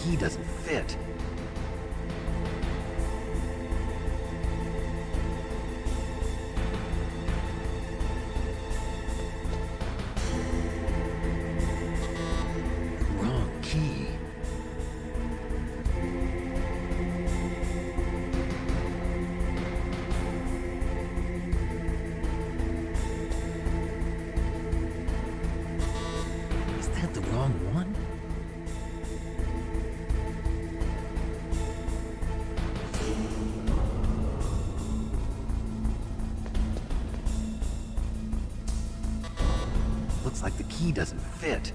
key doesn't fit. Wrong key. Is that the wrong one? Looks like the key doesn't fit.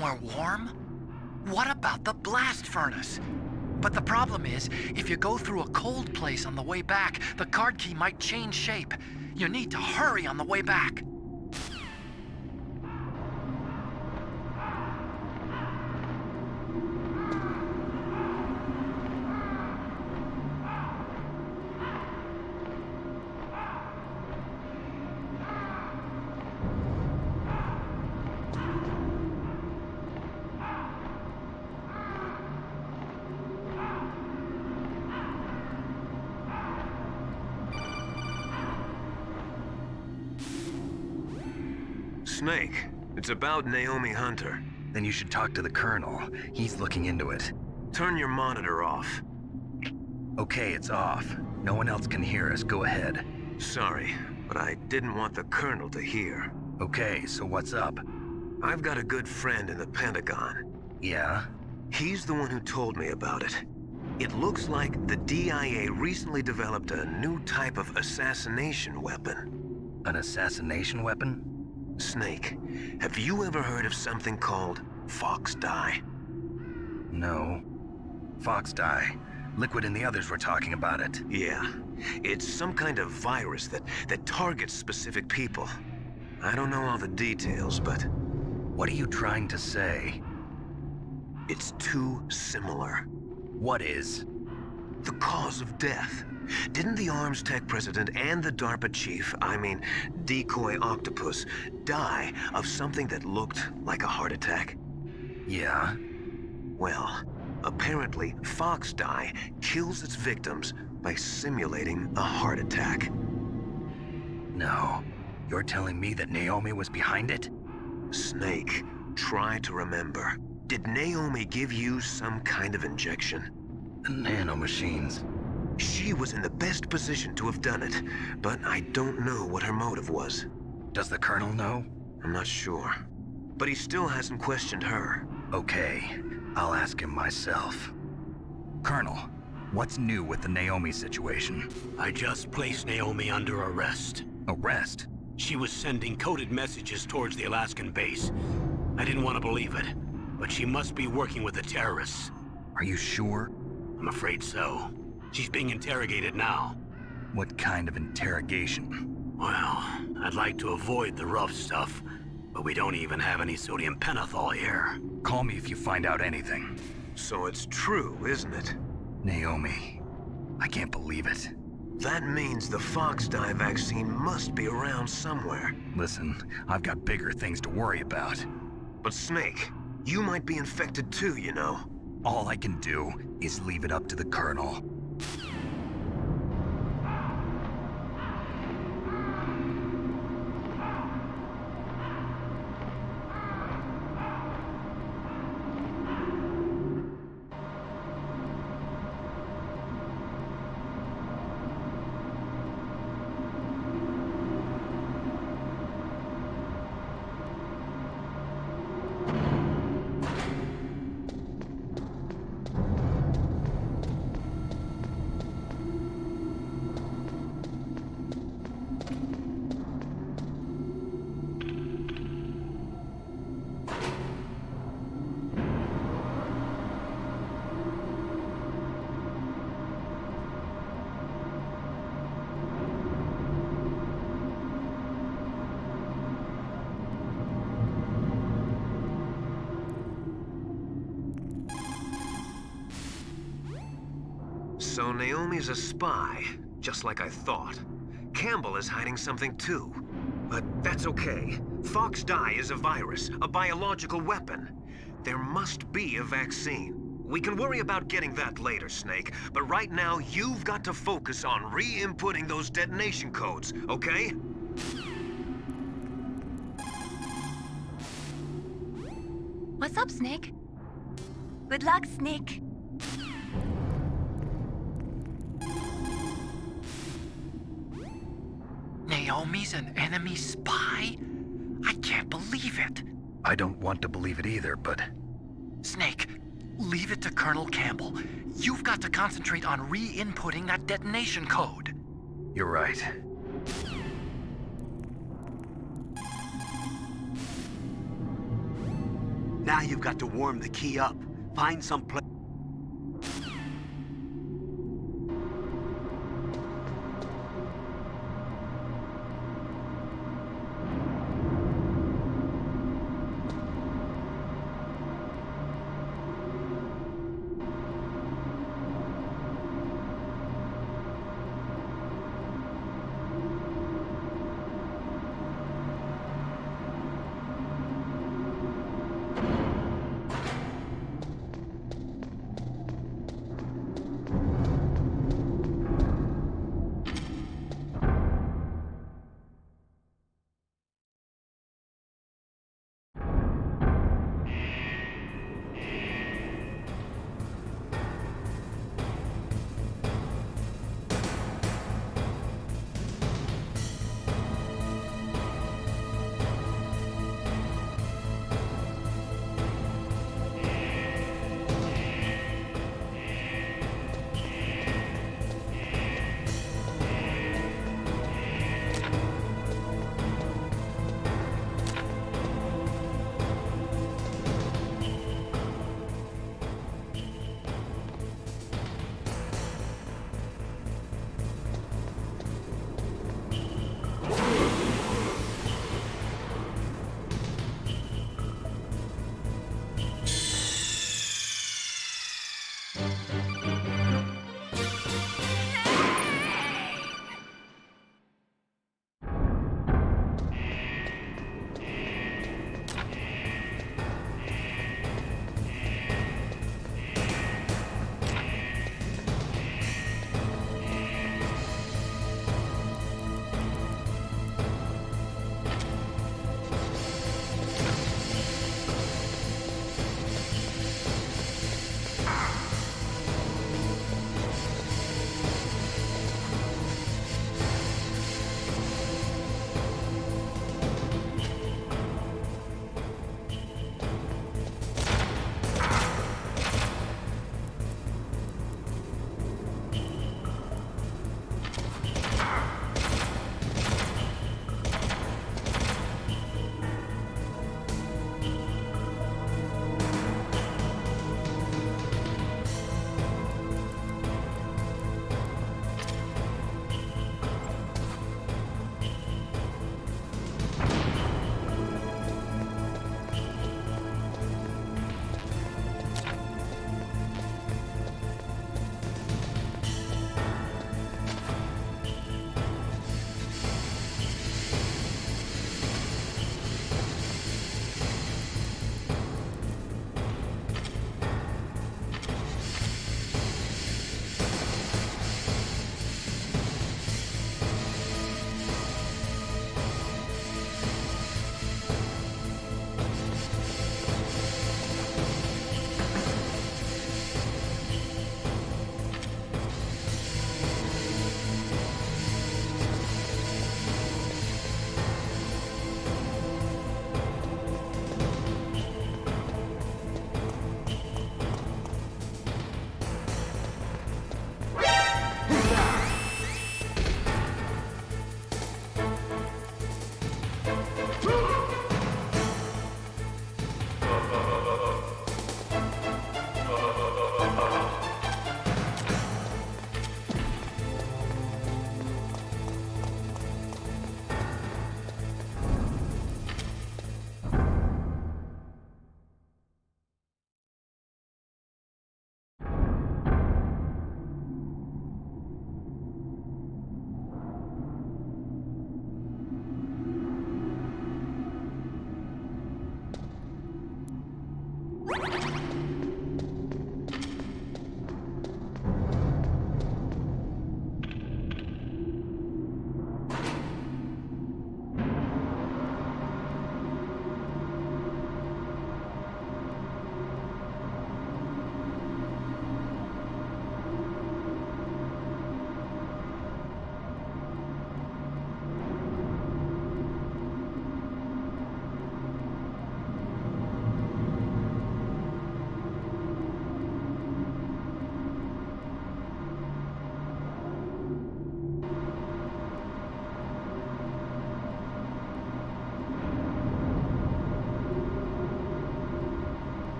somewhere warm? What about the blast furnace? But the problem is, if you go through a cold place on the way back, the card key might change shape. You need to hurry on the way back. Snake, it's about Naomi Hunter. Then you should talk to the Colonel. He's looking into it. Turn your monitor off. Okay, it's off. No one else can hear us. Go ahead. Sorry, but I didn't want the Colonel to hear. Okay, so what's up? I've got a good friend in the Pentagon. Yeah? He's the one who told me about it. It looks like the DIA recently developed a new type of assassination weapon. An assassination weapon? Snake, have you ever heard of something called Fox Dye? No. Fox Dye. Liquid and the others were talking about it. Yeah. It's some kind of virus that targets specific people. I don't know all the details, but... What are you trying to say? It's too similar. What is? The cause of death. Didn't the Arms Tech president and the DARPA chief, I mean, Decoy Octopus, die of something that looked like a heart attack? Yeah? Well, apparently Fox Dye kills its victims by simulating a heart attack. No. You're telling me that Naomi was behind it? Snake, try to remember. Did Naomi give you some kind of injection? The nanomachines. She was in the best position to have done it, but I don't know what her motive was. Does the Colonel know? I'm not sure. But he still hasn't questioned her. Okay, I'll ask him myself. Colonel, what's new with the Naomi situation? I just placed Naomi under arrest. Arrest? She was sending coded messages towards the Alaskan base. I didn't want to believe it, but she must be working with the terrorists. Are you sure? I'm afraid so. She's being interrogated now. What kind of interrogation? Well, I'd like to avoid the rough stuff, but we don't even have any sodium pentothal here. Call me if you find out anything. So it's true, isn't it? Naomi. I can't believe it. That means the Fox Dye vaccine must be around somewhere. Listen, I've got bigger things to worry about. But Snake, you might be infected too, you know. All I can do is leave it up to the Colonel. So Naomi's a spy, just like I thought. Campbell is hiding something too. But that's okay. Fox Dye is a virus, a biological weapon. There must be a vaccine. We can worry about getting that later, Snake, but right now you've got to focus on re-inputting those detonation codes, okay? What's up, Snake? Good luck, Snake. Naomi's an enemy spy? I can't believe it. I don't want to believe it either, but... Snake, leave it to Colonel Campbell. You've got to concentrate on re-inputting that detonation code. You're right. Now you've got to warm the key up. Find some place.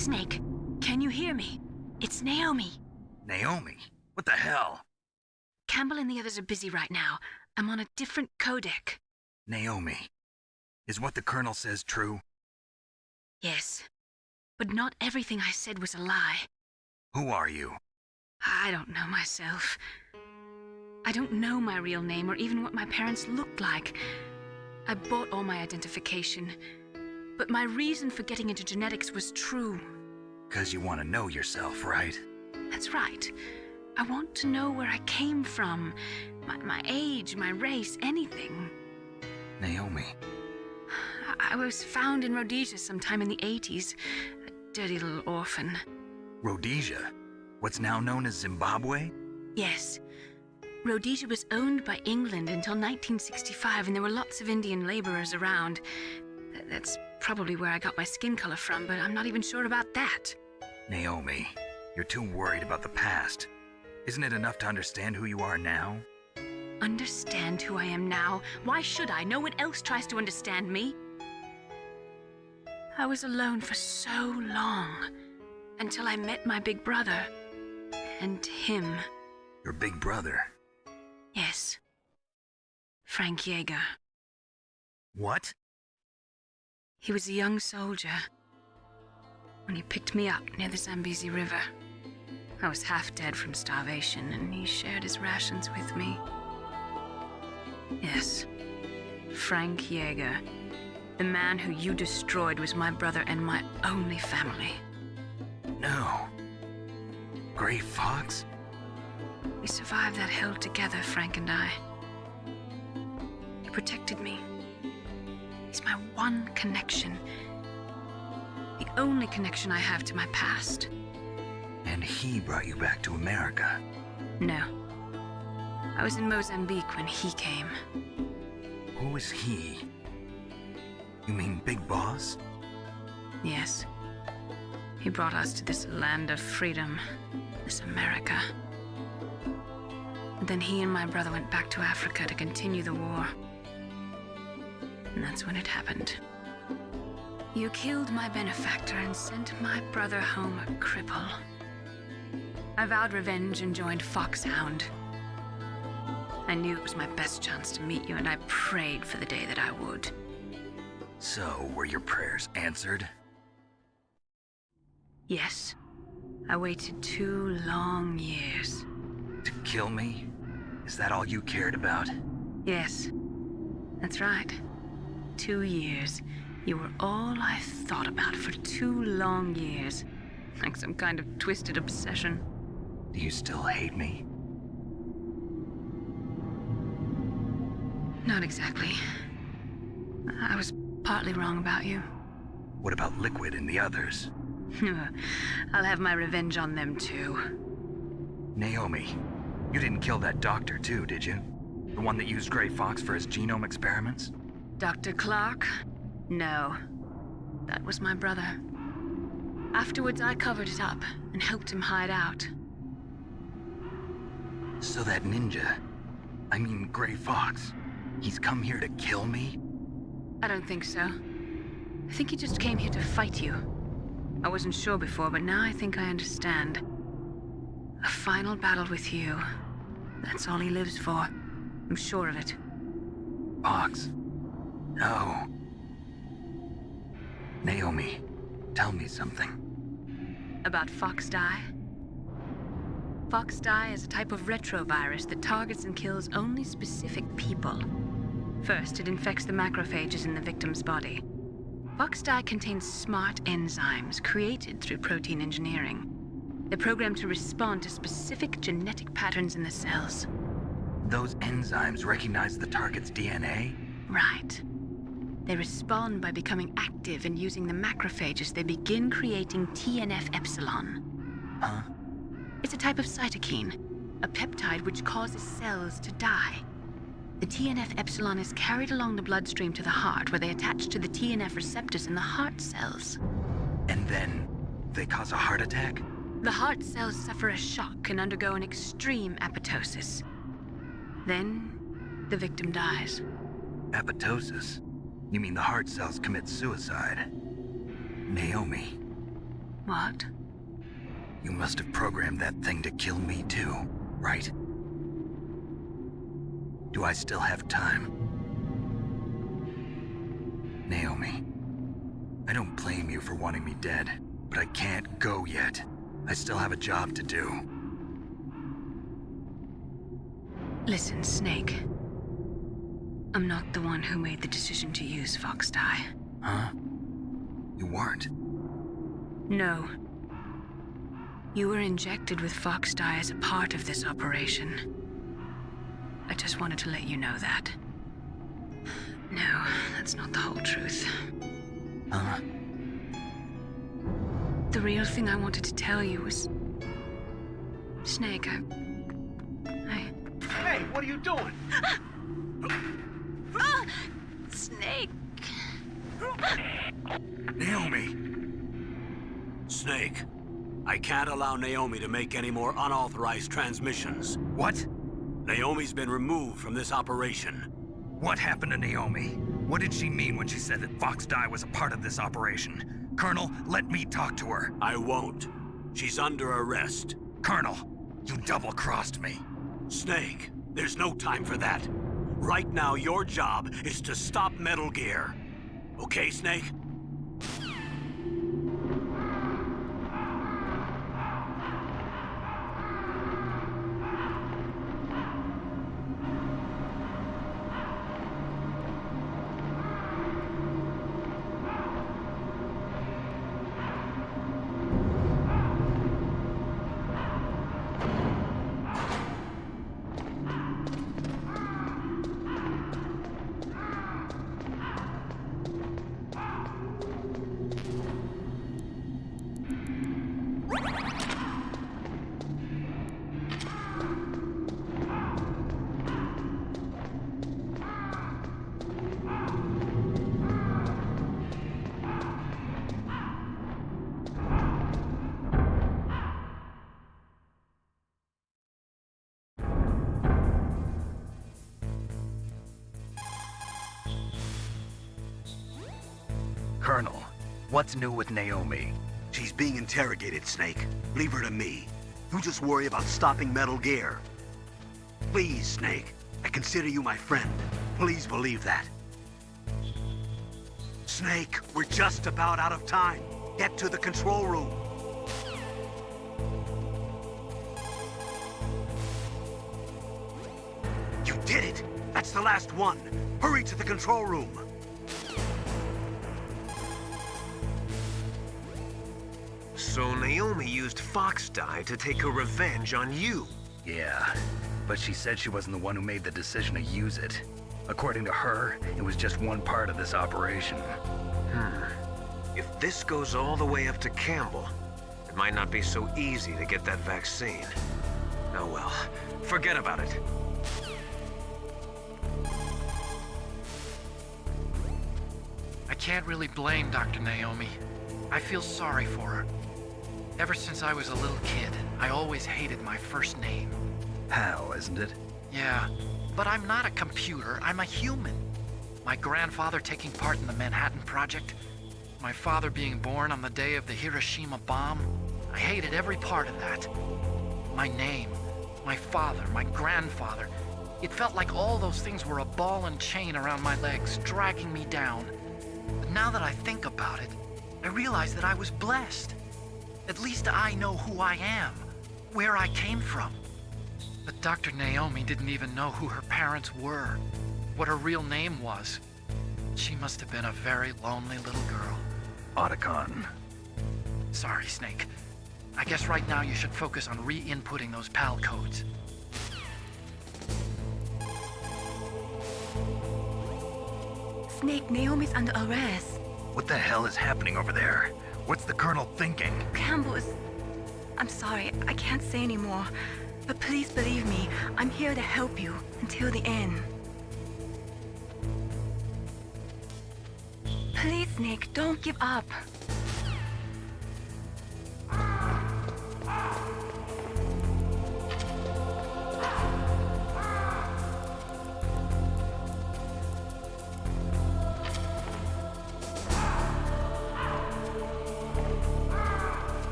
Snake, can you hear me? It's Naomi. Naomi? What the hell? Campbell and the others are busy right now. I'm on a different codec. Naomi, is what the Colonel says true? Yes, but not everything I said was a lie. Who are you? I don't know myself. I don't know my real name or even what my parents looked like. I bought all my identification, but my reason for getting into genetics was true. 'Cause you want to know yourself, right? That's right. I want to know where I came from, my age, my race, anything. Naomi. I was found in Rhodesia sometime in the 80s, a dirty little orphan. Rhodesia? What's now known as Zimbabwe? Yes. Rhodesia was owned by England until 1965, and there were lots of Indian laborers around. That's probably where I got my skin color from, but I'm not even sure about that. Naomi, you're too worried about the past. Isn't it enough to understand who you are now? Understand who I am now? Why should I? No one else tries to understand me. I was alone for so long, until I met my big brother. And him. Your big brother? Yes. Frank Yeager. What? He was a young soldier when he picked me up near the Zambezi River. I was half dead from starvation, and he shared his rations with me. Yes, Frank Yeager. The man who you destroyed was my brother and my only family. No. Gray Fox? We survived that hell together, Frank and I. He protected me. He's my one connection. The only connection I have to my past. And he brought you back to America? No. I was in Mozambique when he came. Who is he? You mean Big Boss? Yes. He brought us to this land of freedom, this America. And then he and my brother went back to Africa to continue the war. And that's when it happened. You killed my benefactor and sent my brother home a cripple. I vowed revenge and joined Foxhound. I knew it was my best chance to meet you, and I prayed for the day that I would. So, were your prayers answered? Yes. I waited 2 long years. To kill me? Is that all you cared about? Yes. That's right. 2 years. You were all I thought about for 2 long years. Like some kind of twisted obsession. Do you still hate me? Not exactly. I was partly wrong about you. What about Liquid and the others? I'll have my revenge on them too. Naomi, you didn't kill that doctor too, did you? The one that used Gray Fox for his genome experiments? Dr. Clark? No. That was my brother. Afterwards, I covered it up and helped him hide out. So that ninja, I mean Gray Fox, he's come here to kill me? I don't think so. I think he just came here to fight you. I wasn't sure before, but now I think I understand. A final battle with you. That's all he lives for. I'm sure of it. Fox? No. Naomi, tell me something. About Fox Die? Fox Die is a type of retrovirus that targets and kills only specific people. First, it infects the macrophages in the victim's body. Fox Die contains smart enzymes created through protein engineering. They're programmed to respond to specific genetic patterns in the cells. Those enzymes recognize the target's DNA? Right. They respond by becoming active and using the macrophages. They begin creating TNF-epsilon. Huh? It's a type of cytokine, a peptide which causes cells to die. The TNF-epsilon is carried along the bloodstream to the heart, where they attach to the TNF receptors in the heart cells. And then they cause a heart attack? The heart cells suffer a shock and undergo an extreme apoptosis. Then, the victim dies. Apoptosis? You mean the heart cells commit suicide? Naomi, What? You must have programmed that thing to kill me too, right? Do I still have time? Naomi, I don't blame you for wanting me dead, but I can't go yet. I still have a job to do. Listen, Snake. I'm not the one who made the decision to use Fox Dye. Huh? You weren't? No. You were injected with Fox Dye as a part of this operation. I just wanted to let you know that. No, that's not the whole truth. Huh? The real thing I wanted to tell you was... Snake, I... Hey, what are you doing? Snake! Naomi! Snake, I can't allow Naomi to make any more unauthorized transmissions. What? Naomi's been removed from this operation. What happened to Naomi? What did she mean when she said that Fox Dye was a part of this operation? Colonel, let me talk to her. I won't. She's under arrest. Colonel, you double-crossed me. Snake, there's no time for that. Right now, your job is to stop Metal Gear. Okay, Snake? Colonel, what's new with Naomi? She's being interrogated, Snake. Leave her to me. You just worry about stopping Metal Gear. Please, Snake. I consider you my friend. Please believe that. Snake, we're just about out of time. Get to the control room. You did it! That's the last one. Hurry to the control room. So Naomi used Fox Dye to take her revenge on you. Yeah, but she said she wasn't the one who made the decision to use it. According to her, it was just one part of this operation. If this goes all the way up to Campbell, it might not be so easy to get that vaccine. Oh well, forget about it. I can't really blame Dr. Naomi. I feel sorry for her. Ever since I was a little kid, I always hated my first name. Hal, isn't it? Yeah, but I'm not a computer, I'm a human. My grandfather taking part in the Manhattan Project, my father being born on the day of the Hiroshima bomb. I hated every part of that. My name, my father, my grandfather. It felt like all those things were a ball and chain around my legs, dragging me down. But now that I think about it, I realize that I was blessed. At least I know who I am, where I came from. But Dr. Naomi didn't even know who her parents were, what her real name was. She must have been a very lonely little girl. Otacon. Sorry, Snake. I guess right now you should focus on re-inputting those PAL codes. Snake, Naomi's under arrest. What the hell is happening over there? What's the Colonel thinking? Campbell is... I'm sorry, I can't say anymore. But please believe me, I'm here to help you until the end. Please, Nick, don't give up.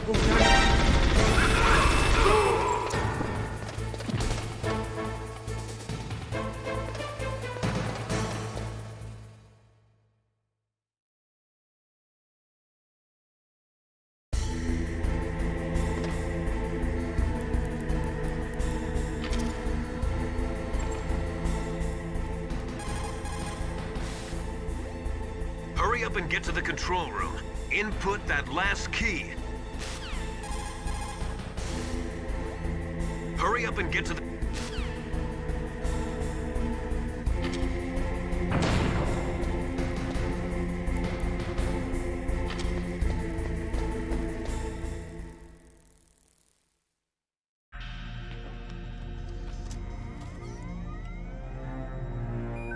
Hurry up and get to the control room. Input that last key. Hurry up and get to the...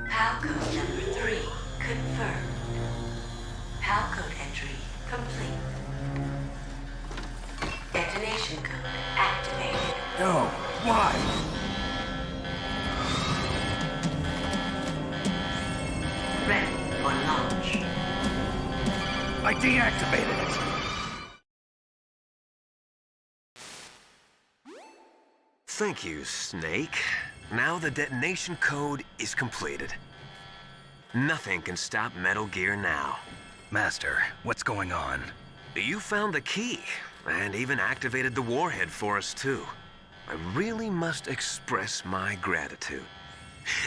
PAL code number 3 confirmed. PAL code entry complete. Detonation code activated. No, why? Ready for launch. I deactivated it. Thank you, Snake. Now the detonation code is completed. Nothing can stop Metal Gear now. Master, what's going on? You found the key, and even activated the warhead for us, too. I really must express my gratitude.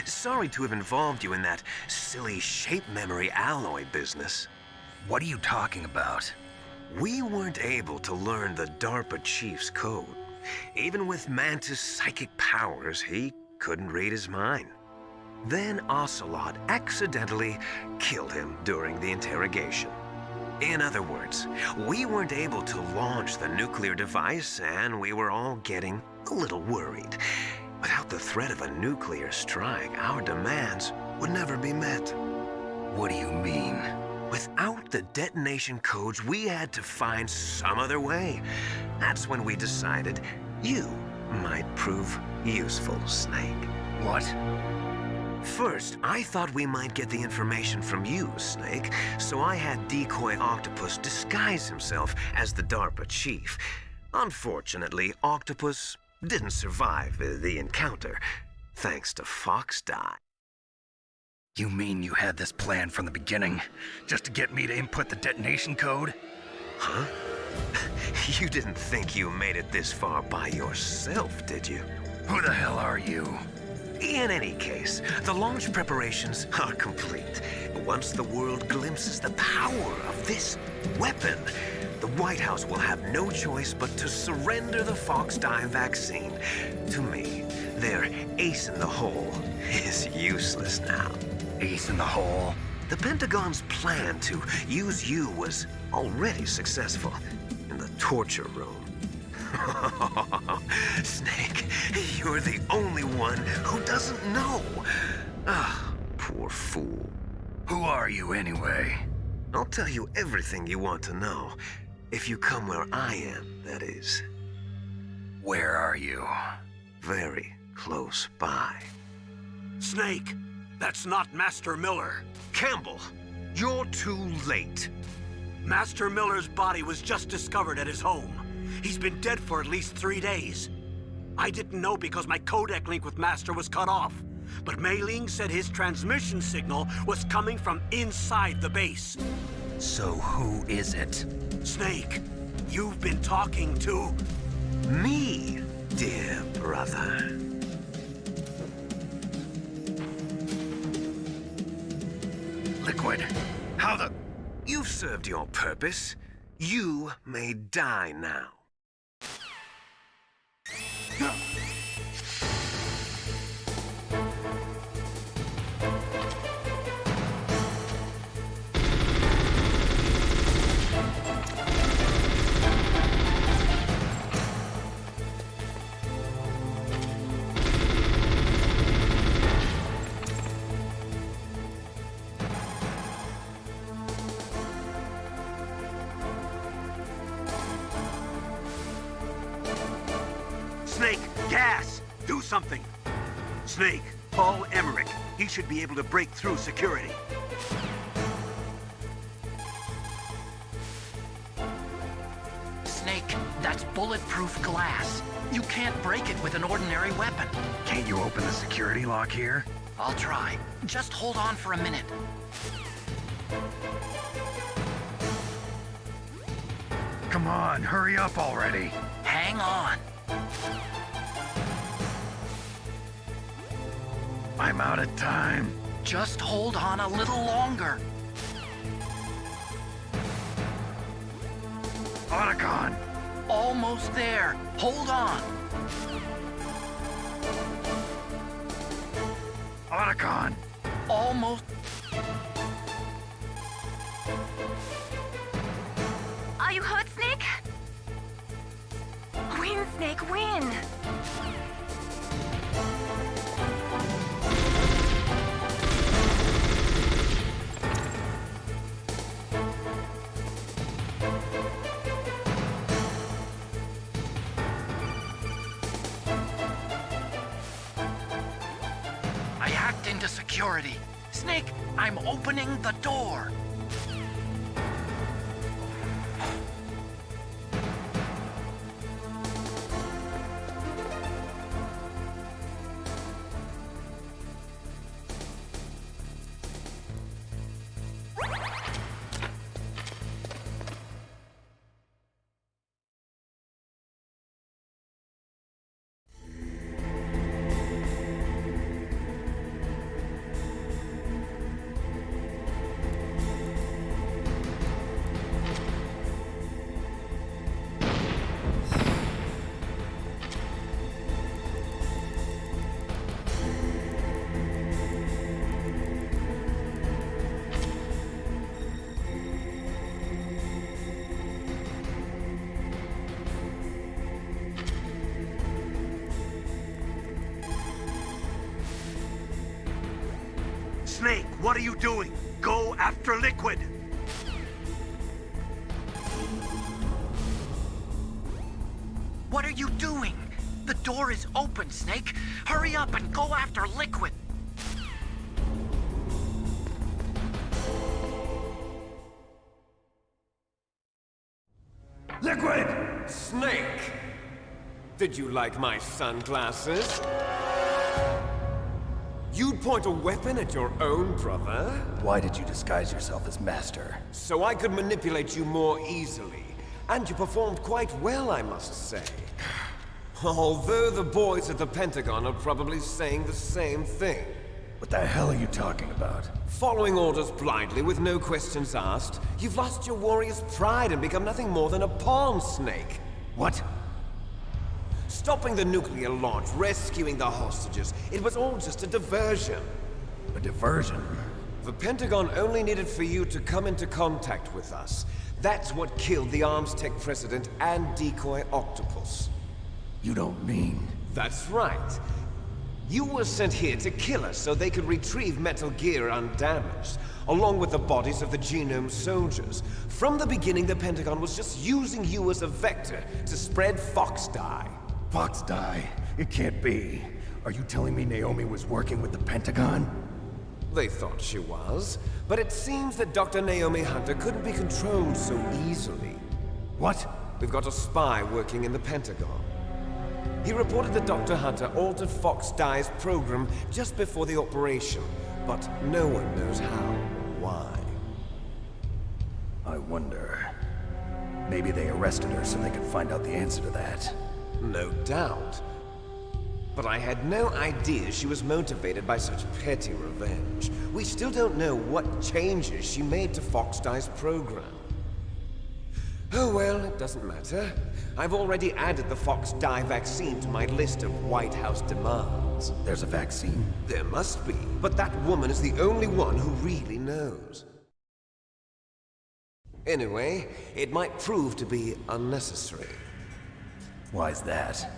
Sorry to have involved you in that silly shape memory alloy business. What are you talking about? We weren't able to learn the DARPA chief's code. Even with Mantis' psychic powers, he couldn't read his mind. Then Ocelot accidentally killed him during the interrogation. In other words, we weren't able to launch the nuclear device, and we were all getting a little worried. Without the threat of a nuclear strike, our demands would never be met. What do you mean? Without the detonation codes, we had to find some other way. That's when we decided you might prove useful, Snake. What? First, I thought we might get the information from you, Snake, so I had Decoy Octopus disguise himself as the DARPA chief. Unfortunately, Octopus didn't survive the encounter, thanks to Fox Die. You mean you had this plan from the beginning? Just to get me to input the detonation code? Huh? You didn't think you made it this far by yourself, did you? Who the hell are you? In any case, the launch preparations are complete. Once the world glimpses the power of this weapon, the White House will have no choice but to surrender the Fox Die vaccine to me. Their ace in the hole is useless now. Ace in the hole? The Pentagon's plan to use you was already successful in the torture room. Snake, you're the only one who doesn't know. Ah, poor fool. Who are you anyway? I'll tell you everything you want to know. If you come where I am, that is. Where are you? Very close by. Snake, that's not Master Miller. Campbell, you're too late. Master Miller's body was just discovered at his home. He's been dead for at least 3 days. I didn't know because my codec link with Master was cut off. But Mei Ling said his transmission signal was coming from inside the base. So who is it? Snake, you've been talking to... Me, dear brother. Liquid. How the... You've served your purpose. You may die now. Snake, gas! Do something! Snake, Paul Emmerich. He should be able to break through security. Snake. That's bulletproof glass. You can't break it with an ordinary weapon. Can't you open the security lock here? I'll try. Just hold on for a minute. Come on, hurry up already. Hang on. I'm out of time. Just hold on a little longer. Otacon! Almost there. Hold on. Otacon! Almost. Are you hurt, Snake? Win, Snake, win! I hacked into security. Snake, I'm opening the door. Snake, what are you doing? Go after Liquid! What are you doing? The door is open, Snake. Hurry up and go after Liquid. Liquid! Snake! Did you like my sunglasses? You'd point a weapon at your own brother? Why did you disguise yourself as Master? So I could manipulate you more easily. And you performed quite well, I must say. Although the boys at the Pentagon are probably saying the same thing. What the hell are you talking about? Following orders blindly with no questions asked, you've lost your warrior's pride and become nothing more than a pawn, Snake. What? Stopping the nuclear launch, rescuing the hostages, it was all just a diversion. A diversion? The Pentagon only needed for you to come into contact with us. That's what killed the Armstech president and decoy Octopus. You don't mean... That's right. You were sent here to kill us so they could retrieve Metal Gear undamaged, along with the bodies of the Genome soldiers. From the beginning, the Pentagon was just using you as a vector to spread Fox Die. Fox Die? It can't be. Are you telling me Naomi was working with the Pentagon? They thought she was, but it seems that Dr. Naomi Hunter couldn't be controlled so easily. What? We've got a spy working in the Pentagon. He reported that Dr. Hunter altered Fox Die's program just before the operation, but no one knows how or why. I wonder... Maybe they arrested her so they could find out the answer to that. No doubt. But I had no idea she was motivated by such petty revenge. We still don't know what changes she made to Fox Die's program. Oh well, it doesn't matter. I've already added the Fox Die vaccine to my list of White House demands. There's a vaccine? There must be, but that woman is the only one who really knows. Anyway, it might prove to be unnecessary. Why's that?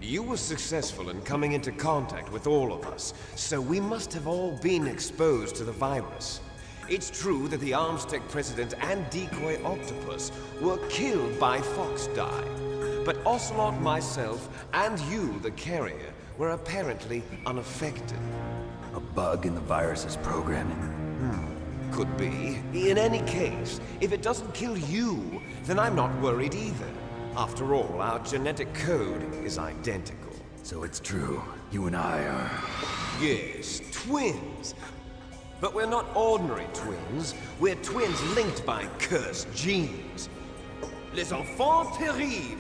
You were successful in coming into contact with all of us, so we must have all been exposed to the virus. It's true that the Armstech president and decoy Octopus were killed by Fox Die, but Ocelot, myself, and you, the carrier, were apparently unaffected. A bug in the virus's programming? Could be. In any case, if it doesn't kill you, then I'm not worried either. After all, our genetic code is identical. So it's true. You and I are... Yes, twins. But we're not ordinary twins. We're twins linked by cursed genes. Les enfants terribles.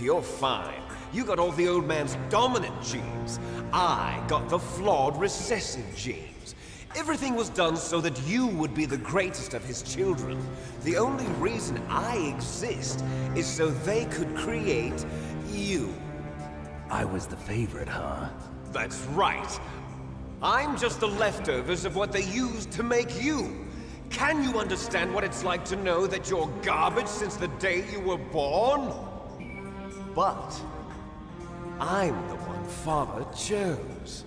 You're fine. You got all the old man's dominant genes. I got the flawed recessive genes. Everything was done so that you would be the greatest of his children. The only reason I exist is so they could create you. I was the favorite, huh? That's right. I'm just the leftovers of what they used to make you. Can you understand what it's like to know that you're garbage since the day you were born? But I'm the one Father chose.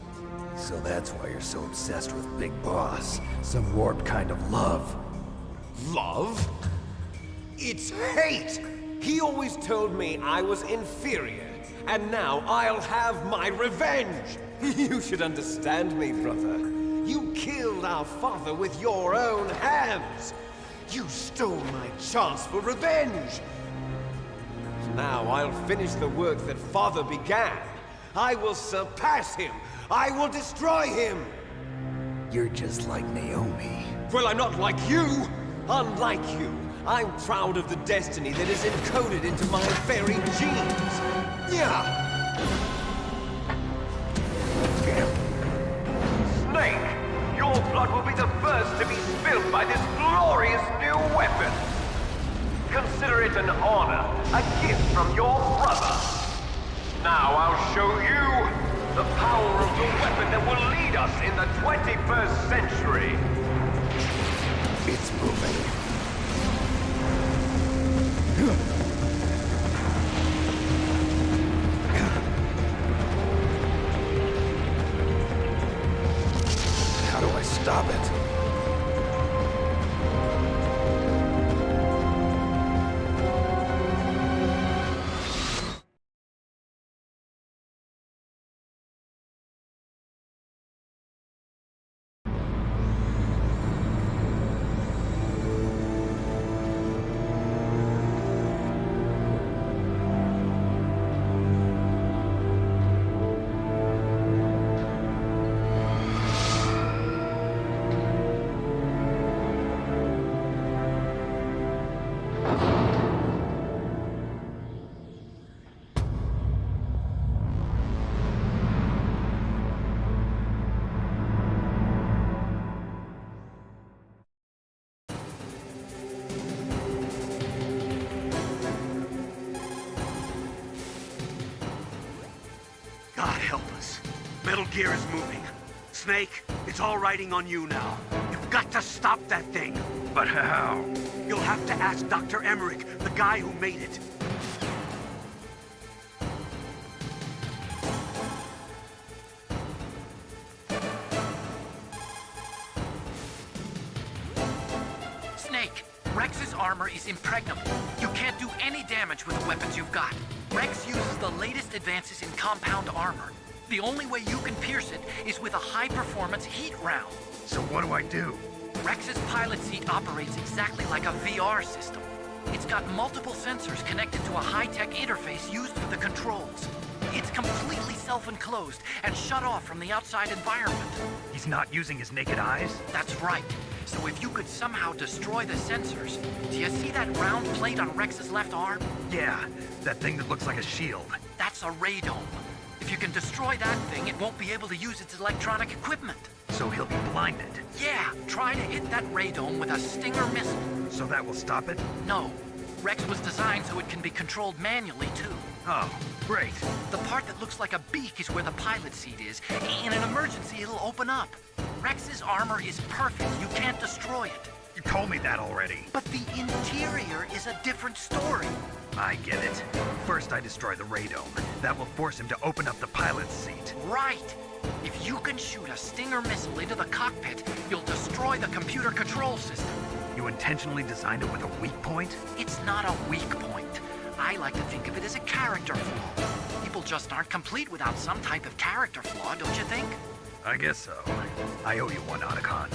So that's why you're so obsessed with Big Boss. Some warped kind of love. Love? It's hate! He always told me I was inferior, and now I'll have my revenge! You should understand me, brother. You killed our father with your own hands! You stole my chance for revenge! Now I'll finish the work that Father began. I will surpass him! I will destroy him! You're just like Naomi. Well, I'm not like you! Unlike you, I'm proud of the destiny that is encoded into my very genes! Yeah! Snake! Your blood will be the first to be spilled by this glorious new weapon! Consider it an honor, a gift from your brother! Now I'll show you the power of the weapon that will lead us in the 21st century! It's moving. How do I stop it? God help us. Metal Gear is moving. Snake, it's all riding on you now. You've got to stop that thing. But how? You'll have to ask Dr. Emmerich, the guy who made it. Snake, Rex's armor is impregnable. You can't do any damage with the weapons you've got. Rex uses the latest advances in compound armor. The only way you can pierce it is with a high-performance heat round. So what do I do? Rex's pilot seat operates exactly like a VR system. It's got multiple sensors connected to a high-tech interface used for the controls. It's completely self-enclosed and shut off from the outside environment. He's not using his naked eyes? That's right. So if you could somehow destroy the sensors... Do you see that round plate on Rex's left arm? Yeah, that thing that looks like a shield. That's a radome. If you can destroy that thing, it won't be able to use its electronic equipment. So he'll be blinded. Yeah, try to hit that radome with a Stinger missile. So that will stop it? No. Rex was designed so it can be controlled manually, too. Oh, great. The part that looks like a beak is where the pilot seat is. In an emergency, it'll open up. Rex's armor is perfect. You can't destroy it. You told me that already. But the interior is a different story. I get it. First I destroy the radome. That will force him to open up the pilot's seat. Right. If you can shoot a Stinger missile into the cockpit, you'll destroy the computer control system. You intentionally designed it with a weak point? It's not a weak point. I like to think of it as a character flaw. People just aren't complete without some type of character flaw, don't you think? I guess so. I owe you one, Otacon.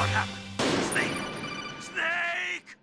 What happened? Snake! Snake!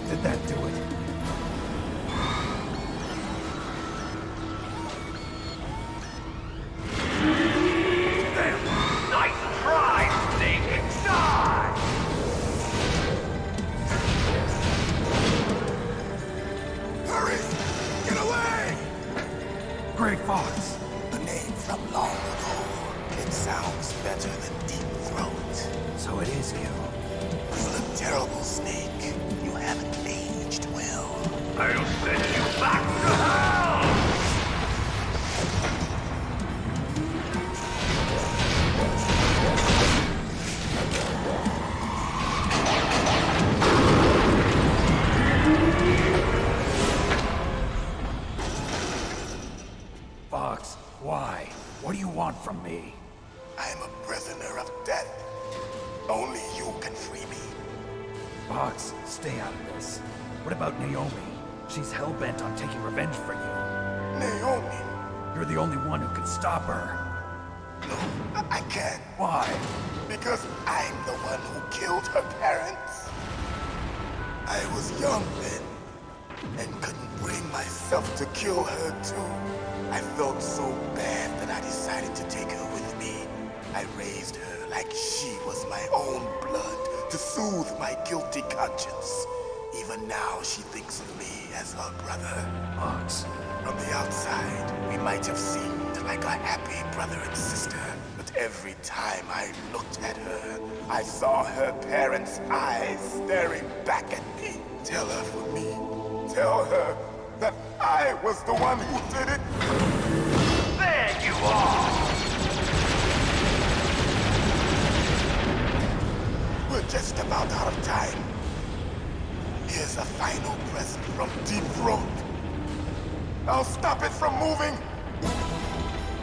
Did that do it? Nice try, Snake! Die! Hurry! Get away! Gray Fox. The name from long ago. It sounds better than Deep Throat. So it is you. You look terrible, Snake. You haven't aged well. I'll send you back to hell! Fox, why? What do you want from me? I am a prisoner of death. Only you can free me. Fox, stay out of this. What about Naomi? She's hell-bent on taking revenge for you. Naomi! You're the only one who can stop her. No, I can't. Why? Because I'm the one who killed her parents. I was young then, and couldn't bring myself to kill her too. I felt so bad that I decided to take her with me. I raised her like she was my own blood to soothe my guilty conscience. Even now, she thinks of me as her brother. Fox. From the outside, we might have seemed like a happy brother and sister, but every time I looked at her, I saw her parents' eyes staring back at me. Tell her for me. Tell her that I was the one who did it. There you are! We're just about out of time. Here's a final present from Deep Throat. I'll stop it from moving.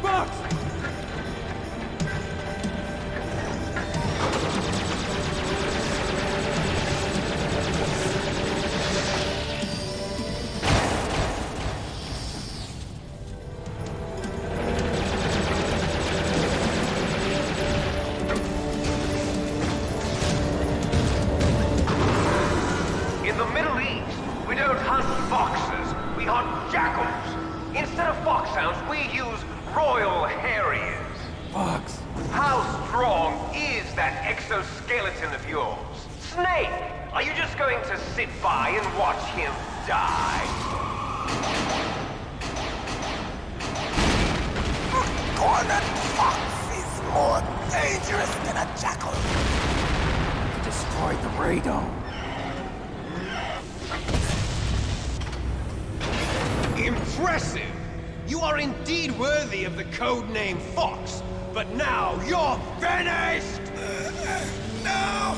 Fox! In the Middle East, we don't hunt foxes, we hunt jackals. Instead of foxhounds, we use Royal Harriers. Fox! How strong is that exoskeleton of yours? Snake, are you just going to sit by and watch him die? destroyed the radome. Impressive! You are indeed worthy of the code name Fox, but now you're finished! No!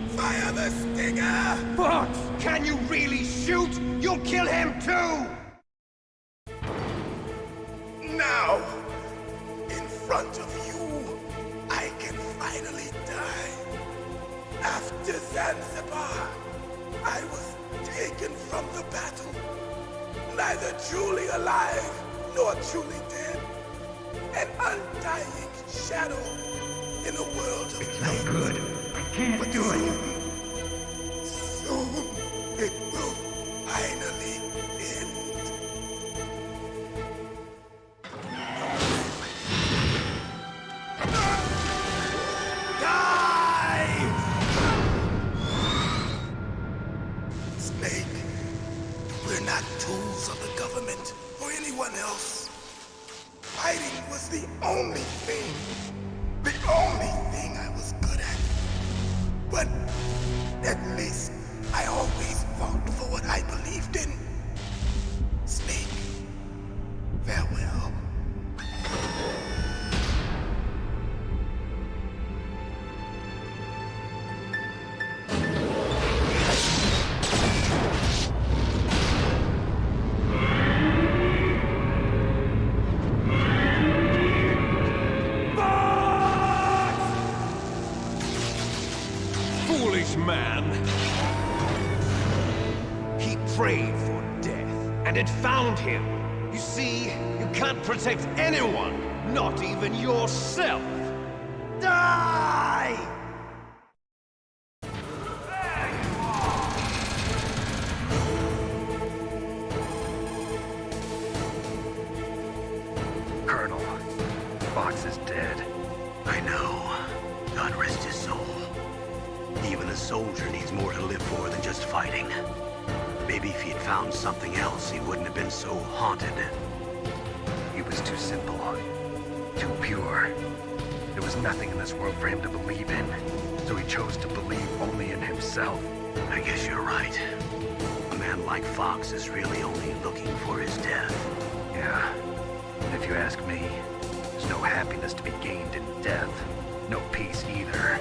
Fire the Stinger! Fox! Can you really shoot? You'll kill him too! Now, in front of you, I can finally die. After Zanzibar, I was taken from the battle, neither truly alive nor truly dead. An undying shadow in a world of pain. No good. I can't do it. Soon, it will finally end. Die! Snake, we're not tools of the government or anyone else. Fighting was the only thing I was good at. But at least I always fought for what I believed in. Snake, farewell. Foolish man! He prayed for death, and it found him. You see, you can't protect anyone, not even yourself. Die! Colonel, Fox is dead. I know. God rest his soul. Even a soldier needs more to live for than just fighting. Maybe if he'd found something else, he wouldn't have been so haunted. He was too simple, too pure. There was nothing in this world for him to believe in, so he chose to believe only in himself. I guess you're right. A man like Fox is really only looking for his death. Yeah, and if you ask me, there's no happiness to be gained in death. No peace either.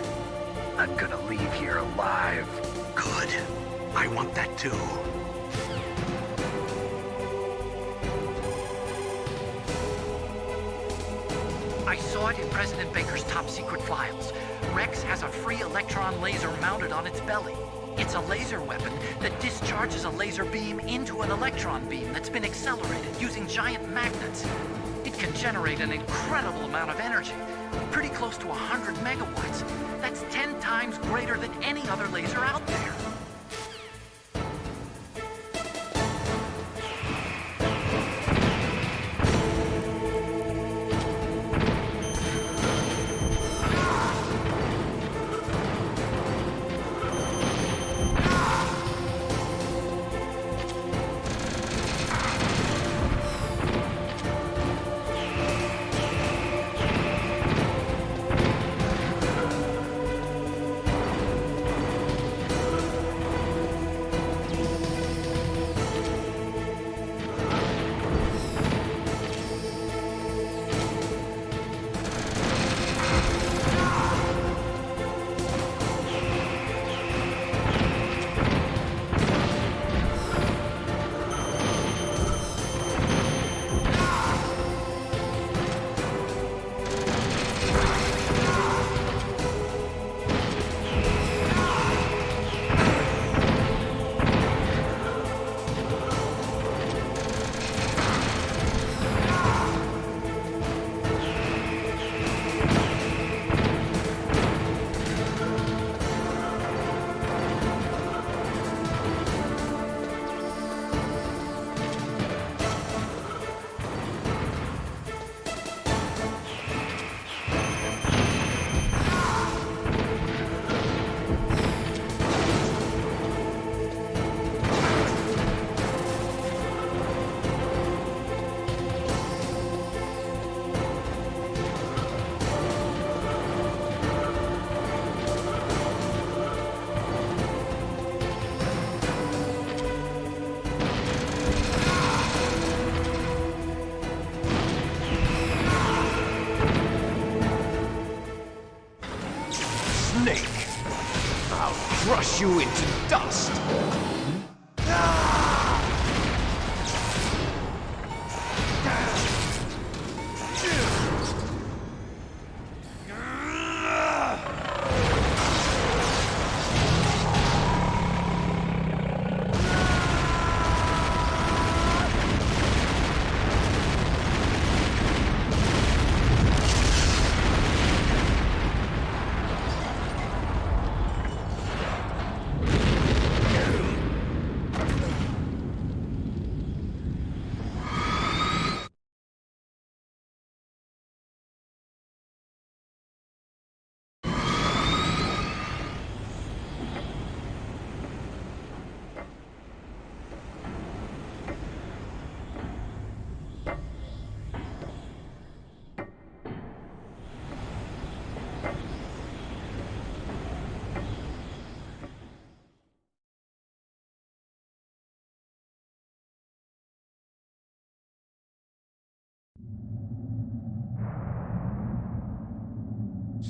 I'm gonna leave here alive. Good. I want that too. I saw it in President Baker's top secret files. Rex has a free electron laser mounted on its belly. It's a laser weapon that discharges a laser beam into an electron beam that's been accelerated using giant magnets. It can generate an incredible amount of energy, pretty close to 100 megawatts. That's 10 times greater than any other laser out there.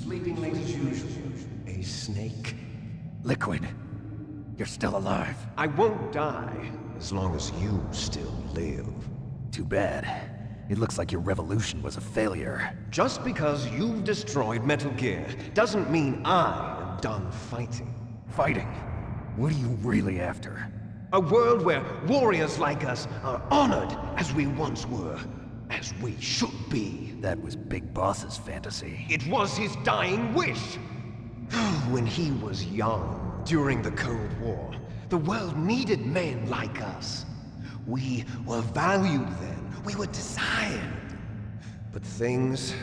Sleeping late as usual. A snake. Liquid, you're still alive. I won't die as long as you still live. Too bad. It looks like your revolution was a failure. Just because you've destroyed Metal Gear doesn't mean I am done fighting. Fighting? What are you really after? A world where warriors like us are honored as we once were, as we should be. That was Big Boss's fantasy. It was his dying wish. When he was young, during the Cold War, the world needed men like us. We were valued then. We were desired. But things,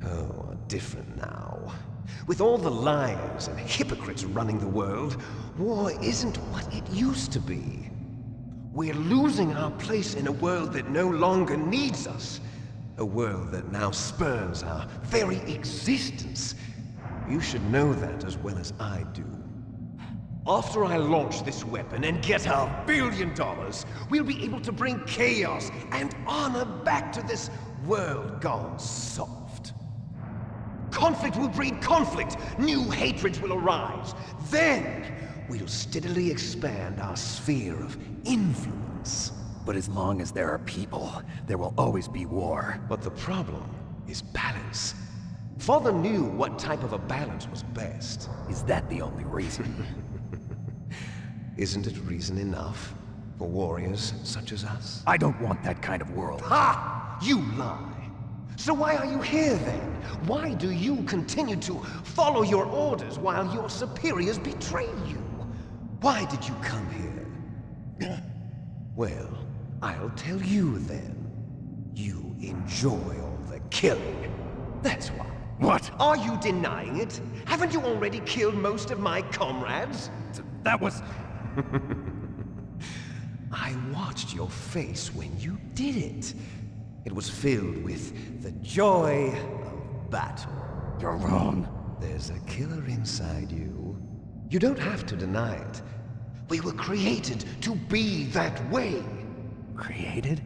are different now. With all the liars and hypocrites running the world, war isn't what it used to be. We're losing our place in a world that no longer needs us. A world that now spurns our very existence. You should know that as well as I do. After I launch this weapon and get $1 billion, we'll be able to bring chaos and honor back to this world gone soft. Conflict will breed conflict. New hatreds will arise. Then, we'll steadily expand our sphere of influence. But as long as there are people, there will always be war. But the problem is balance. Father knew what type of a balance was best. Is that the only reason? Isn't it reason enough for warriors such as us? I don't want that kind of world. Ha! You lie! So why are you here then? Why do you continue to follow your orders while your superiors betray you? Why did you come here? Well, I'll tell you then. You enjoy all the killing. That's why. What? Are you denying it? Haven't you already killed most of my comrades? That was... I watched your face when you did it. It was filled with the joy of battle. You're wrong. There's a killer inside you. You don't have to deny it. We were created to be that way. Created?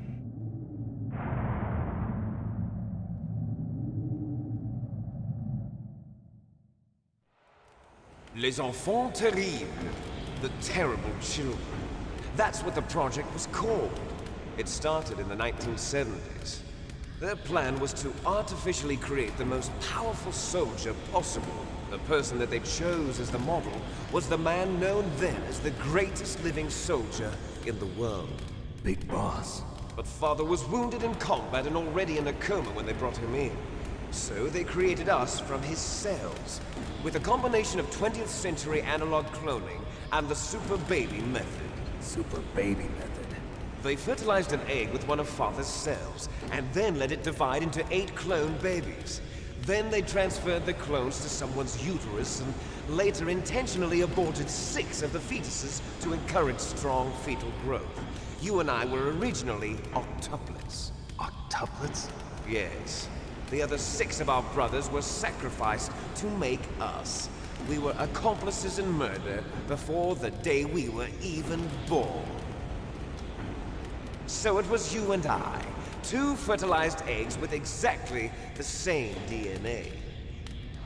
Les enfants terribles. The terrible children. That's what the project was called. It started in the 1970s. Their plan was to artificially create the most powerful soldier possible. The person that they chose as the model was the man known then as the greatest living soldier in the world. Big Boss. But Father was wounded in combat and already in a coma when they brought him in. So they created us from his cells, with a combination of 20th century analog cloning and the super baby method. Super baby method. They fertilized an egg with one of Father's cells, and then let it divide into 8 clone babies. Then they transferred the clones to someone's uterus, and later intentionally aborted 6 of the fetuses to encourage strong fetal growth. You and I were originally octuplets. Octuplets? Yes. The other 6 of our brothers were sacrificed to make us. We were accomplices in murder before the day we were even born. So it was you and I, 2 fertilized eggs with exactly the same DNA.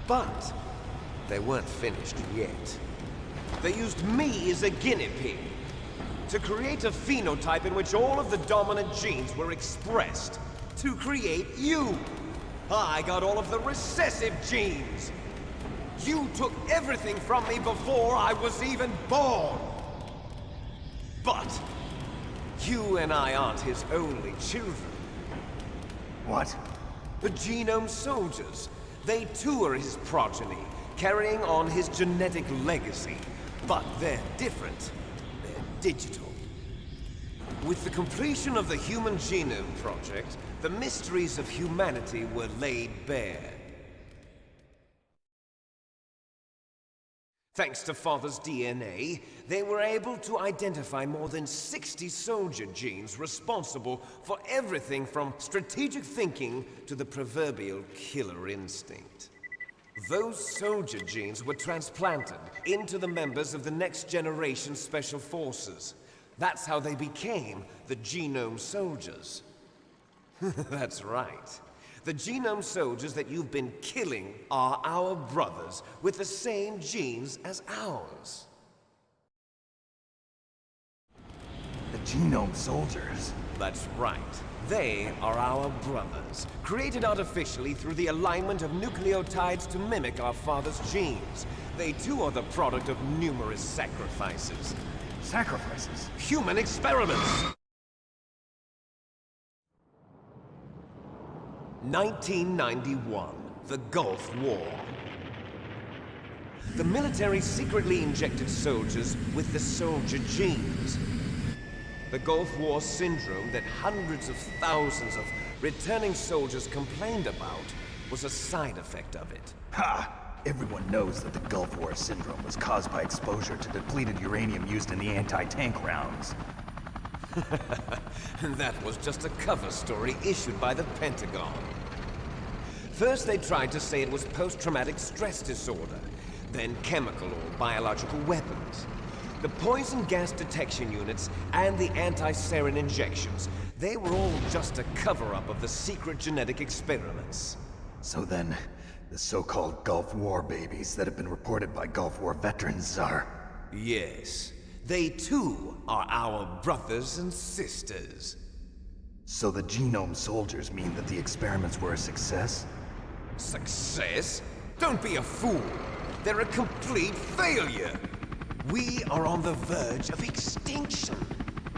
But they weren't finished yet. They used me as a guinea pig to create a phenotype in which all of the dominant genes were expressed. To create you. I got all of the recessive genes. You took everything from me before I was even born. But you and I aren't his only children. What? The Genome Soldiers. They too are his progeny, carrying on his genetic legacy. But they're different. They're digital. With the completion of the Human Genome Project, the mysteries of humanity were laid bare. Thanks to Father's DNA, they were able to identify more than 60 soldier genes responsible for everything from strategic thinking to the proverbial killer instinct. Those soldier genes were transplanted into the members of the Next Generation Special Forces. That's how they became the Genome Soldiers. That's right. The genome soldiers that you've been killing are our brothers, with the same genes as ours. The genome soldiers? That's right. They are our brothers, created artificially through the alignment of nucleotides to mimic our father's genes. They too are the product of numerous sacrifices. Sacrifices? Human experiments! 1991, the Gulf War. The military secretly injected soldiers with the soldier genes. The Gulf War syndrome that hundreds of thousands of returning soldiers complained about was a side effect of it. Ha! Everyone knows that the Gulf War syndrome was caused by exposure to depleted uranium used in the anti-tank rounds. That was just a cover story issued by the Pentagon. First they tried to say it was post-traumatic stress disorder, then chemical or biological weapons. The poison gas detection units and the anti-sarin injections, they were all just a cover-up of the secret genetic experiments. So then, the so-called Gulf War babies that have been reported by Gulf War veterans are... Yes. They too are our brothers and sisters. So the genome soldiers mean that the experiments were a success? Success? Don't be a fool. They're a complete failure. We are on the verge of extinction.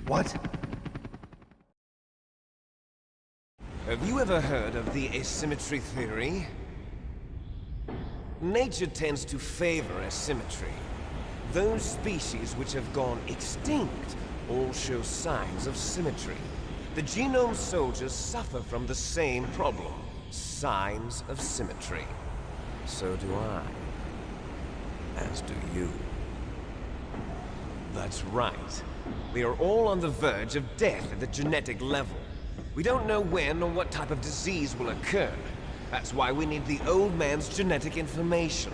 What? Have you ever heard of the asymmetry theory? Nature tends to favor asymmetry. Those species which have gone extinct all show signs of symmetry. The genome soldiers suffer from the same problem, signs of symmetry. So do I. As do you. That's right. We are all on the verge of death at the genetic level. We don't know when or what type of disease will occur. That's why we need the old man's genetic information.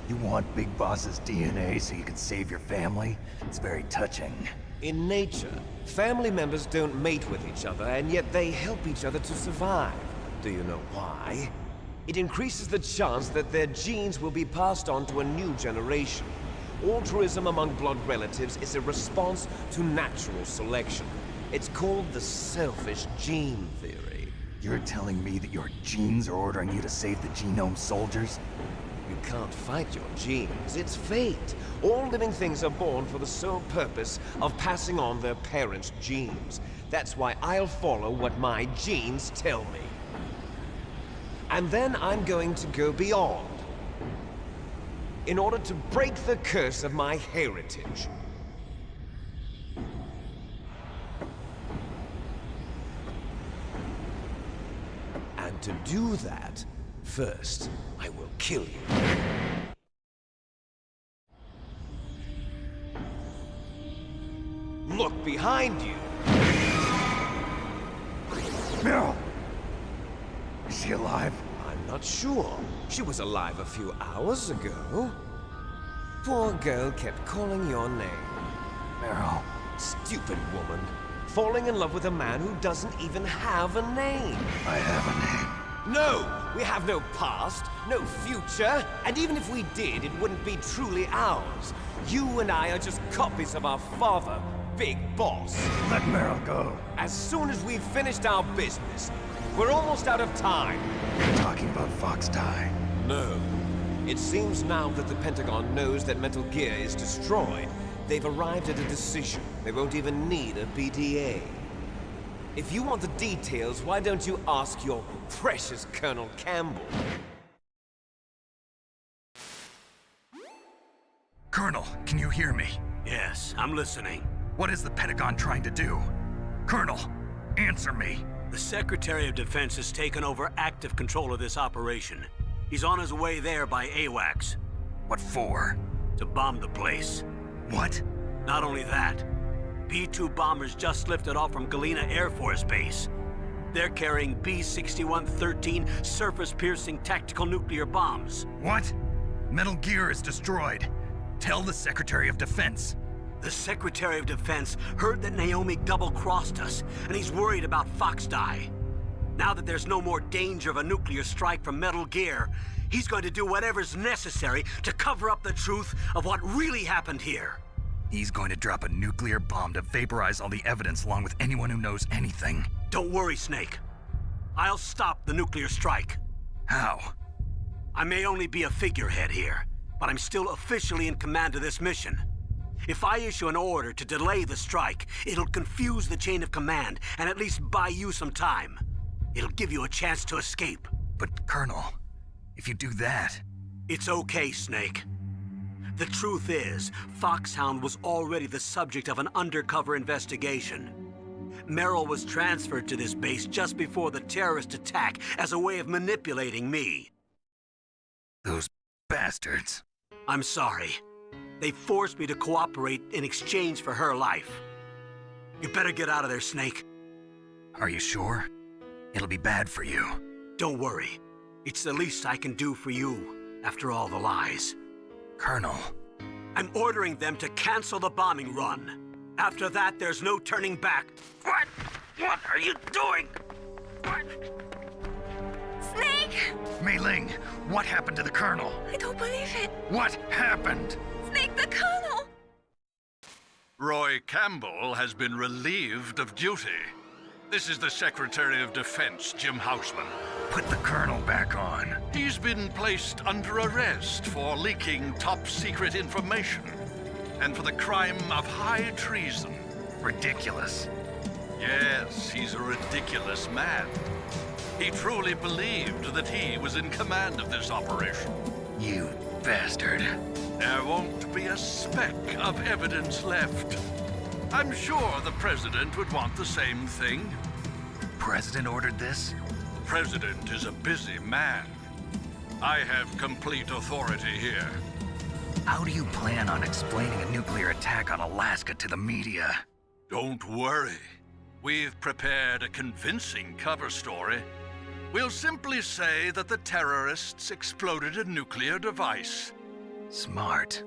You want Big Boss's DNA so you can save your family? It's very touching. In nature, family members don't mate with each other, and yet they help each other to survive. Do you know why? It increases the chance that their genes will be passed on to a new generation. Altruism among blood relatives is a response to natural selection. It's called the selfish gene theory. You're telling me that your genes are ordering you to save the genome soldiers? You can't fight your genes. It's fate. All living things are born for the sole purpose of passing on their parents' genes. That's why I'll follow what my genes tell me. And then I'm going to go beyond, in order to break the curse of my heritage. And to do that, first, I will kill you. Look behind you! Meryl! Is she alive? I'm not sure. She was alive a few hours ago. Poor girl kept calling your name. Meryl. Stupid woman. Falling in love with a man who doesn't even have a name. I have a name. No! We have no past, no future, and even if we did, it wouldn't be truly ours. You and I are just copies of our father, Big Boss. Let Meryl go. As soon as we've finished our business, we're almost out of time. You're talking about Fox Die. No. It seems now that the Pentagon knows that Metal Gear is destroyed. They've arrived at a decision. They won't even need a BDA. If you want the details, why don't you ask your precious Colonel Campbell? Colonel, can you hear me? Yes, I'm listening. What is the Pentagon trying to do? Colonel, answer me. The Secretary of Defense has taken over active control of this operation. He's on his way there by AWACS. What for? To bomb the place. What? Not only that, B-2 bombers just lifted off from Galena Air Force Base. They're carrying B-6113 surface-piercing tactical nuclear bombs. What? Metal Gear is destroyed. Tell the Secretary of Defense. The Secretary of Defense heard that Naomi double-crossed us, and he's worried about Fox Die. Now that there's no more danger of a nuclear strike from Metal Gear, he's going to do whatever's necessary to cover up the truth of what really happened here. He's going to drop a nuclear bomb to vaporize all the evidence along with anyone who knows anything. Don't worry, Snake. I'll stop the nuclear strike. How? I may only be a figurehead here, but I'm still officially in command of this mission. If I issue an order to delay the strike, it'll confuse the chain of command and at least buy you some time. It'll give you a chance to escape. But, Colonel, if you do that... It's okay, Snake. The truth is, Foxhound was already the subject of an undercover investigation. Merrill was transferred to this base just before the terrorist attack as a way of manipulating me. Those bastards. I'm sorry. They forced me to cooperate in exchange for her life. You better get out of there, Snake. Are you sure? It'll be bad for you. Don't worry. It's the least I can do for you, after all the lies. Colonel. I'm ordering them to cancel the bombing run. After that, there's no turning back. What? What are you doing? What? Snake! Mei Ling, what happened to the Colonel? I don't believe it. What happened? Snake, the Colonel! Roy Campbell has been relieved of duty. This is the Secretary of Defense, Jim Houseman. Put the Colonel back on. He's been placed under arrest for leaking top-secret information and for the crime of high treason. Ridiculous. Yes, he's a ridiculous man. He truly believed that he was in command of this operation. You bastard. There won't be a speck of evidence left. I'm sure the President would want the same thing. President ordered this? The President is a busy man. I have complete authority here. How do you plan on explaining a nuclear attack on Alaska to the media? Don't worry. We've prepared a convincing cover story. We'll simply say that the terrorists exploded a nuclear device. Smart.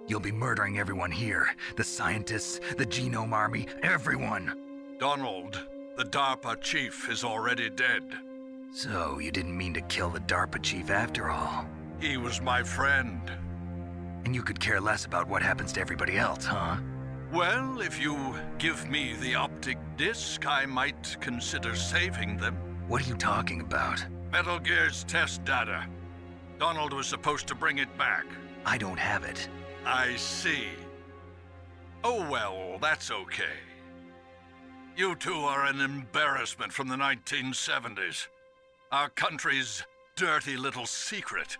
You'll be murdering everyone here. The scientists, the Genome Army, everyone. Donald, the DARPA chief, is already dead. So, you didn't mean to kill the DARPA chief after all? He was my friend. And you could care less about what happens to everybody else, huh? Well, if you give me the optic disc, I might consider saving them. What are you talking about? Metal Gear's test data. Donald was supposed to bring it back. I don't have it. I see. Oh well, that's okay. You two are an embarrassment from the 1970s. Our country's dirty little secret.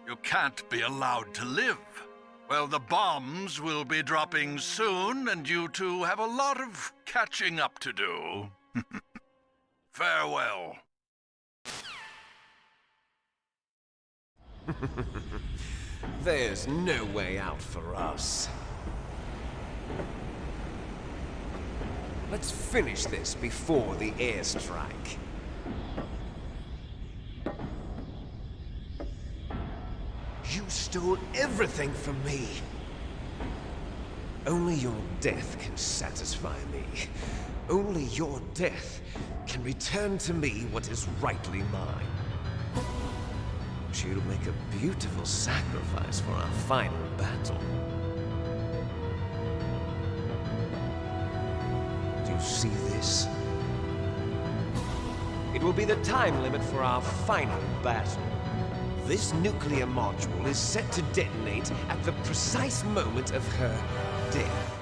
You can't be allowed to live. Well, the bombs will be dropping soon, and you two have a lot of catching up to do. Farewell. There's no way out for us. Let's finish this before the airstrike. You stole everything from me. Only your death can satisfy me. Only your death can return to me what is rightly mine. She'll make a beautiful sacrifice for our final battle. Do you see this? It will be the time limit for our final battle. This nuclear module is set to detonate at the precise moment of her death.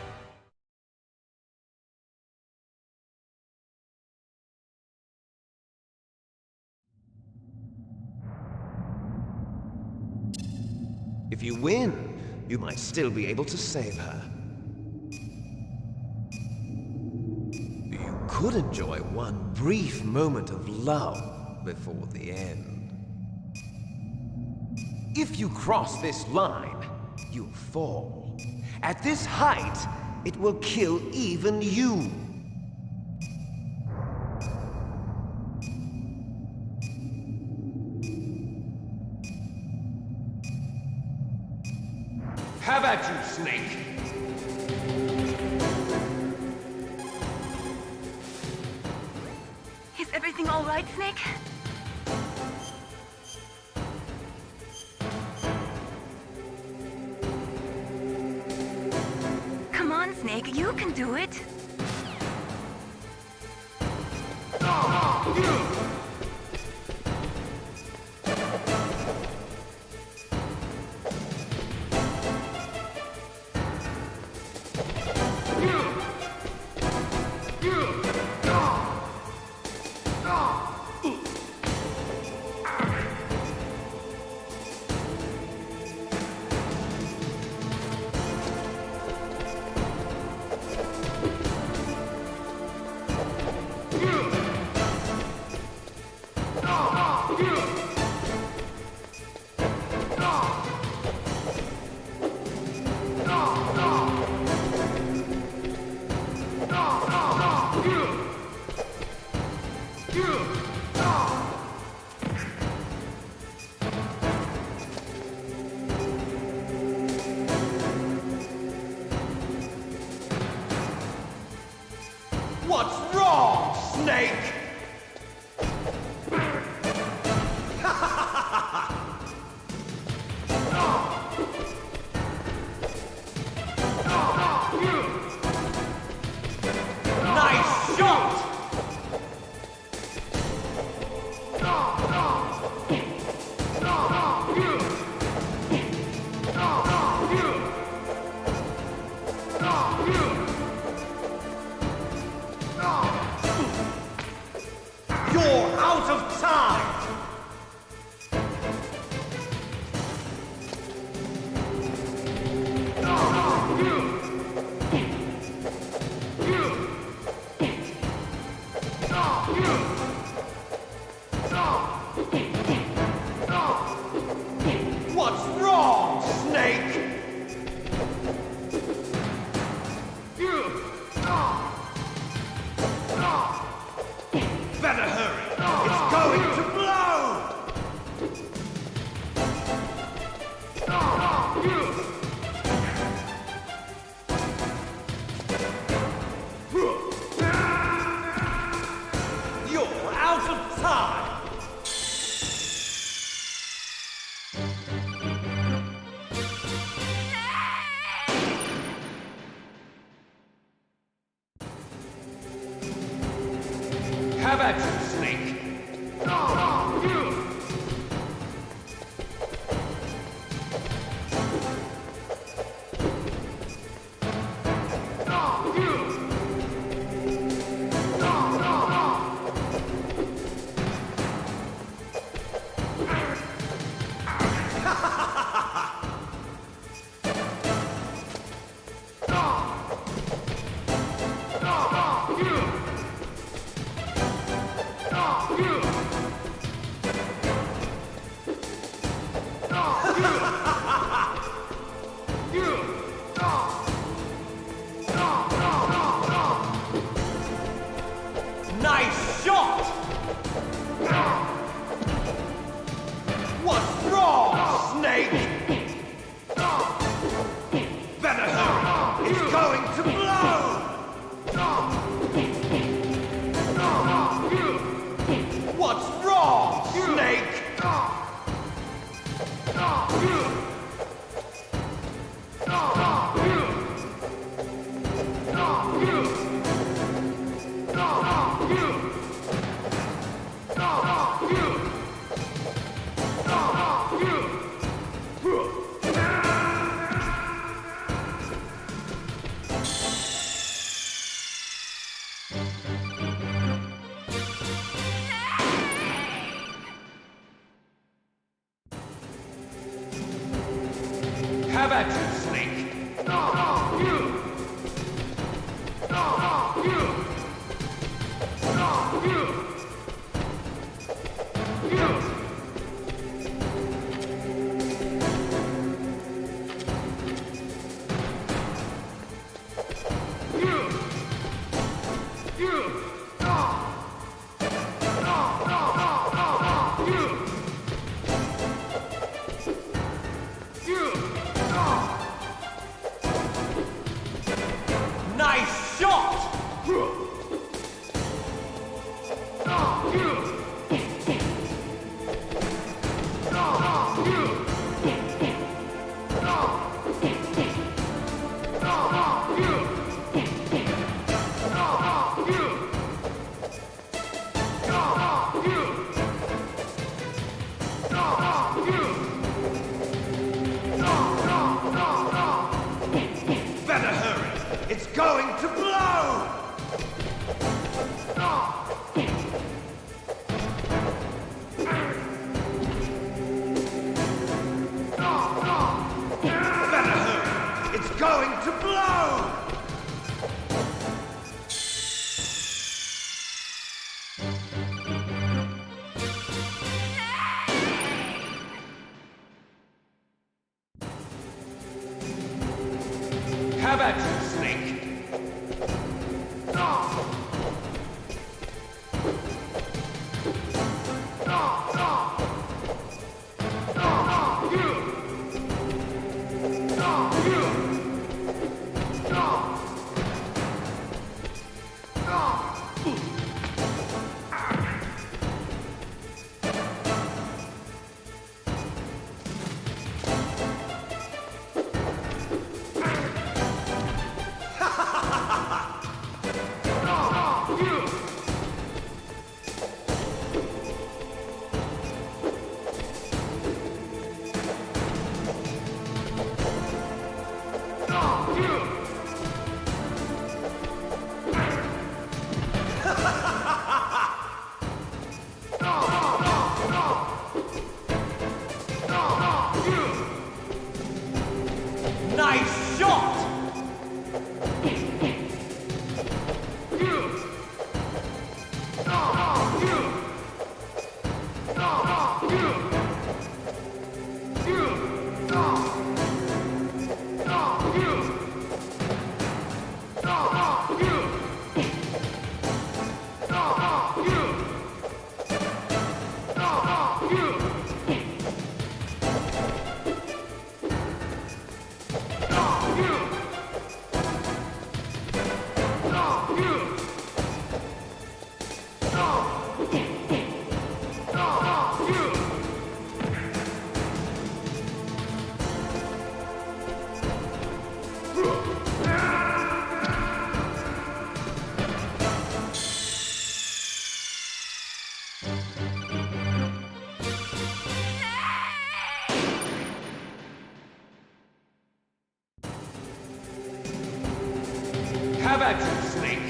If you win, you might still be able to save her. You could enjoy one brief moment of love before the end. If you cross this line, you'll fall. At this height, it will kill even you. Have at you, Snake! His everything all right, Snake? Come on, Snake, you can do it. What's wrong, Snake? Nice shot! You're out of time! What's wrong, Snake? Better hurry! It's going to blow! You're out of time! How about you, Snake? Nice shot! What's wrong, Snake? Better hurry! It's going to blow! What's wrong, Snake? How about you, Snake? Nice shot! How about you, Snake? Nice shot! How about you, Snake?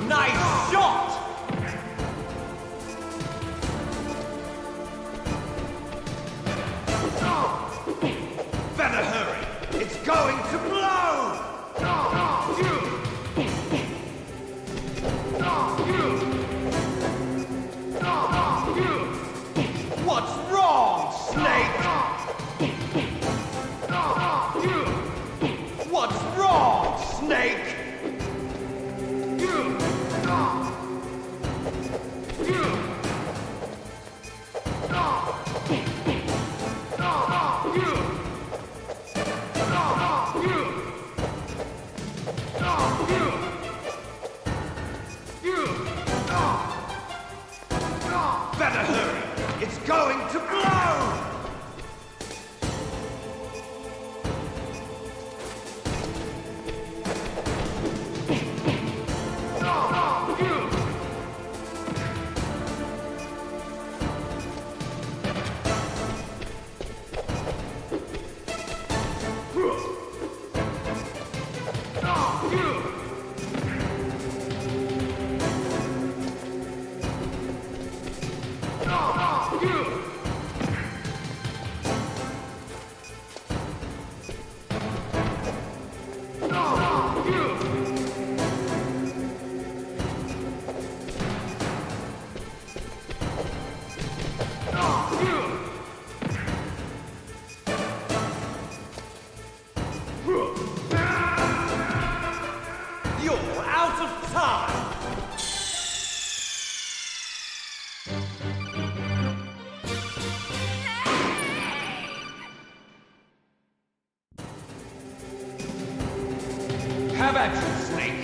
Nice shot! Better hurry! It's going to blow! What's wrong, Snake? What's wrong, Snake? Better hurry! It's going to blow! You're out of time! How about you, Snake?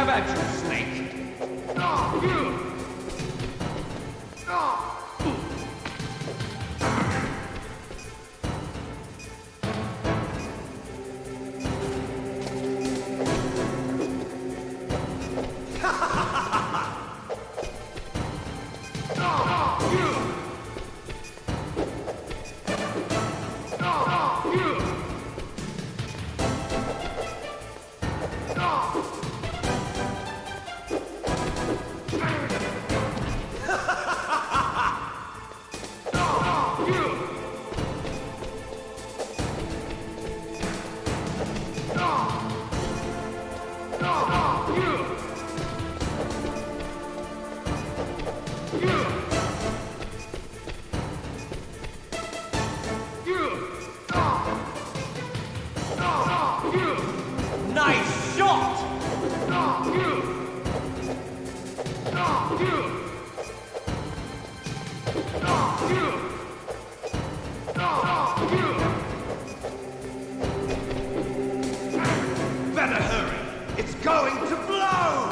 Have at you, Snake. Nice shot! Better hurry! It's going to blow!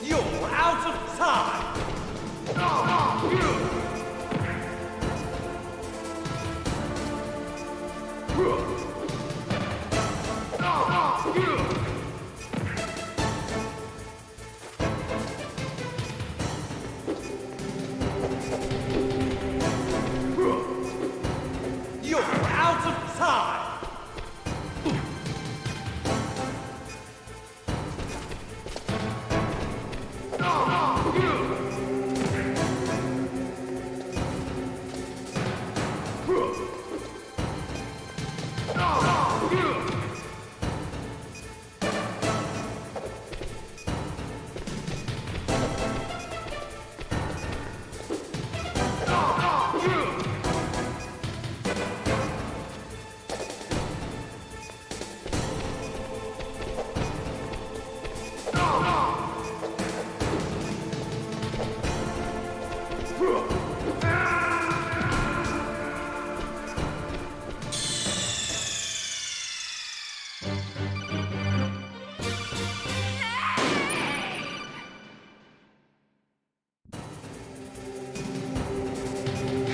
You're out of time! You're out of time!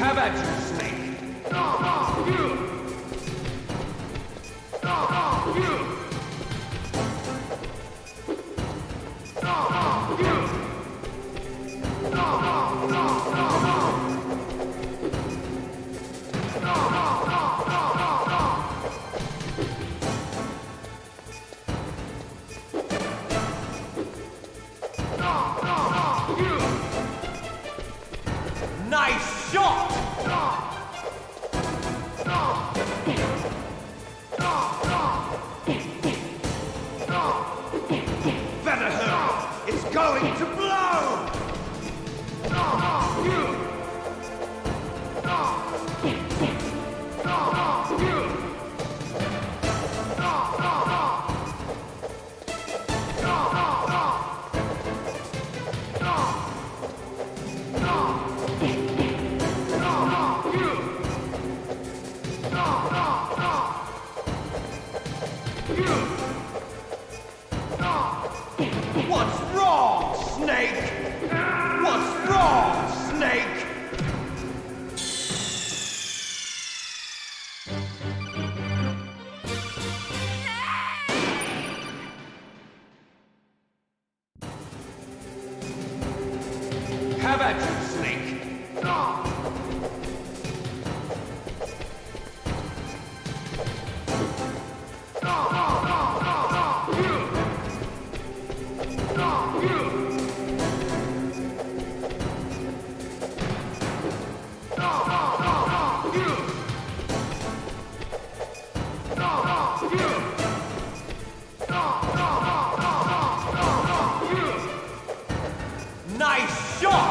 Have at you, Snake! Nice shot! Better hurry! It's going to blow! What's wrong, Snake? What's wrong, Snake? Have at you, Snake! Nice shot!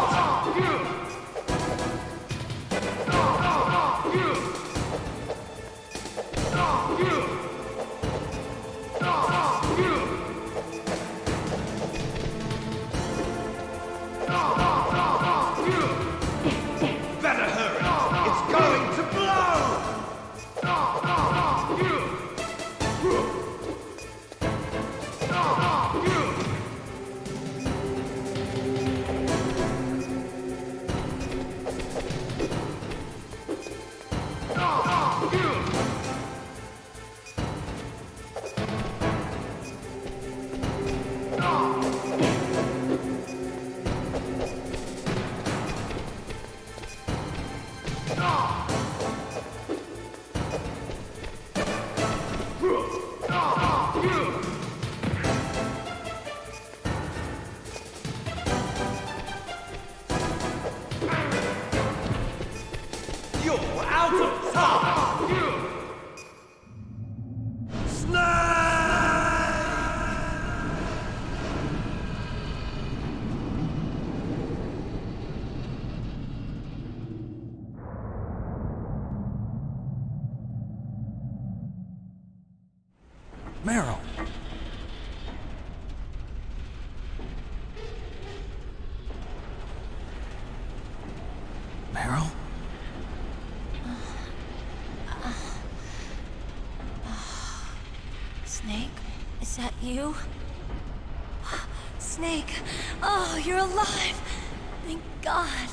Meryl! Meryl? Snake, is that you? Snake, oh, you're alive! Thank God.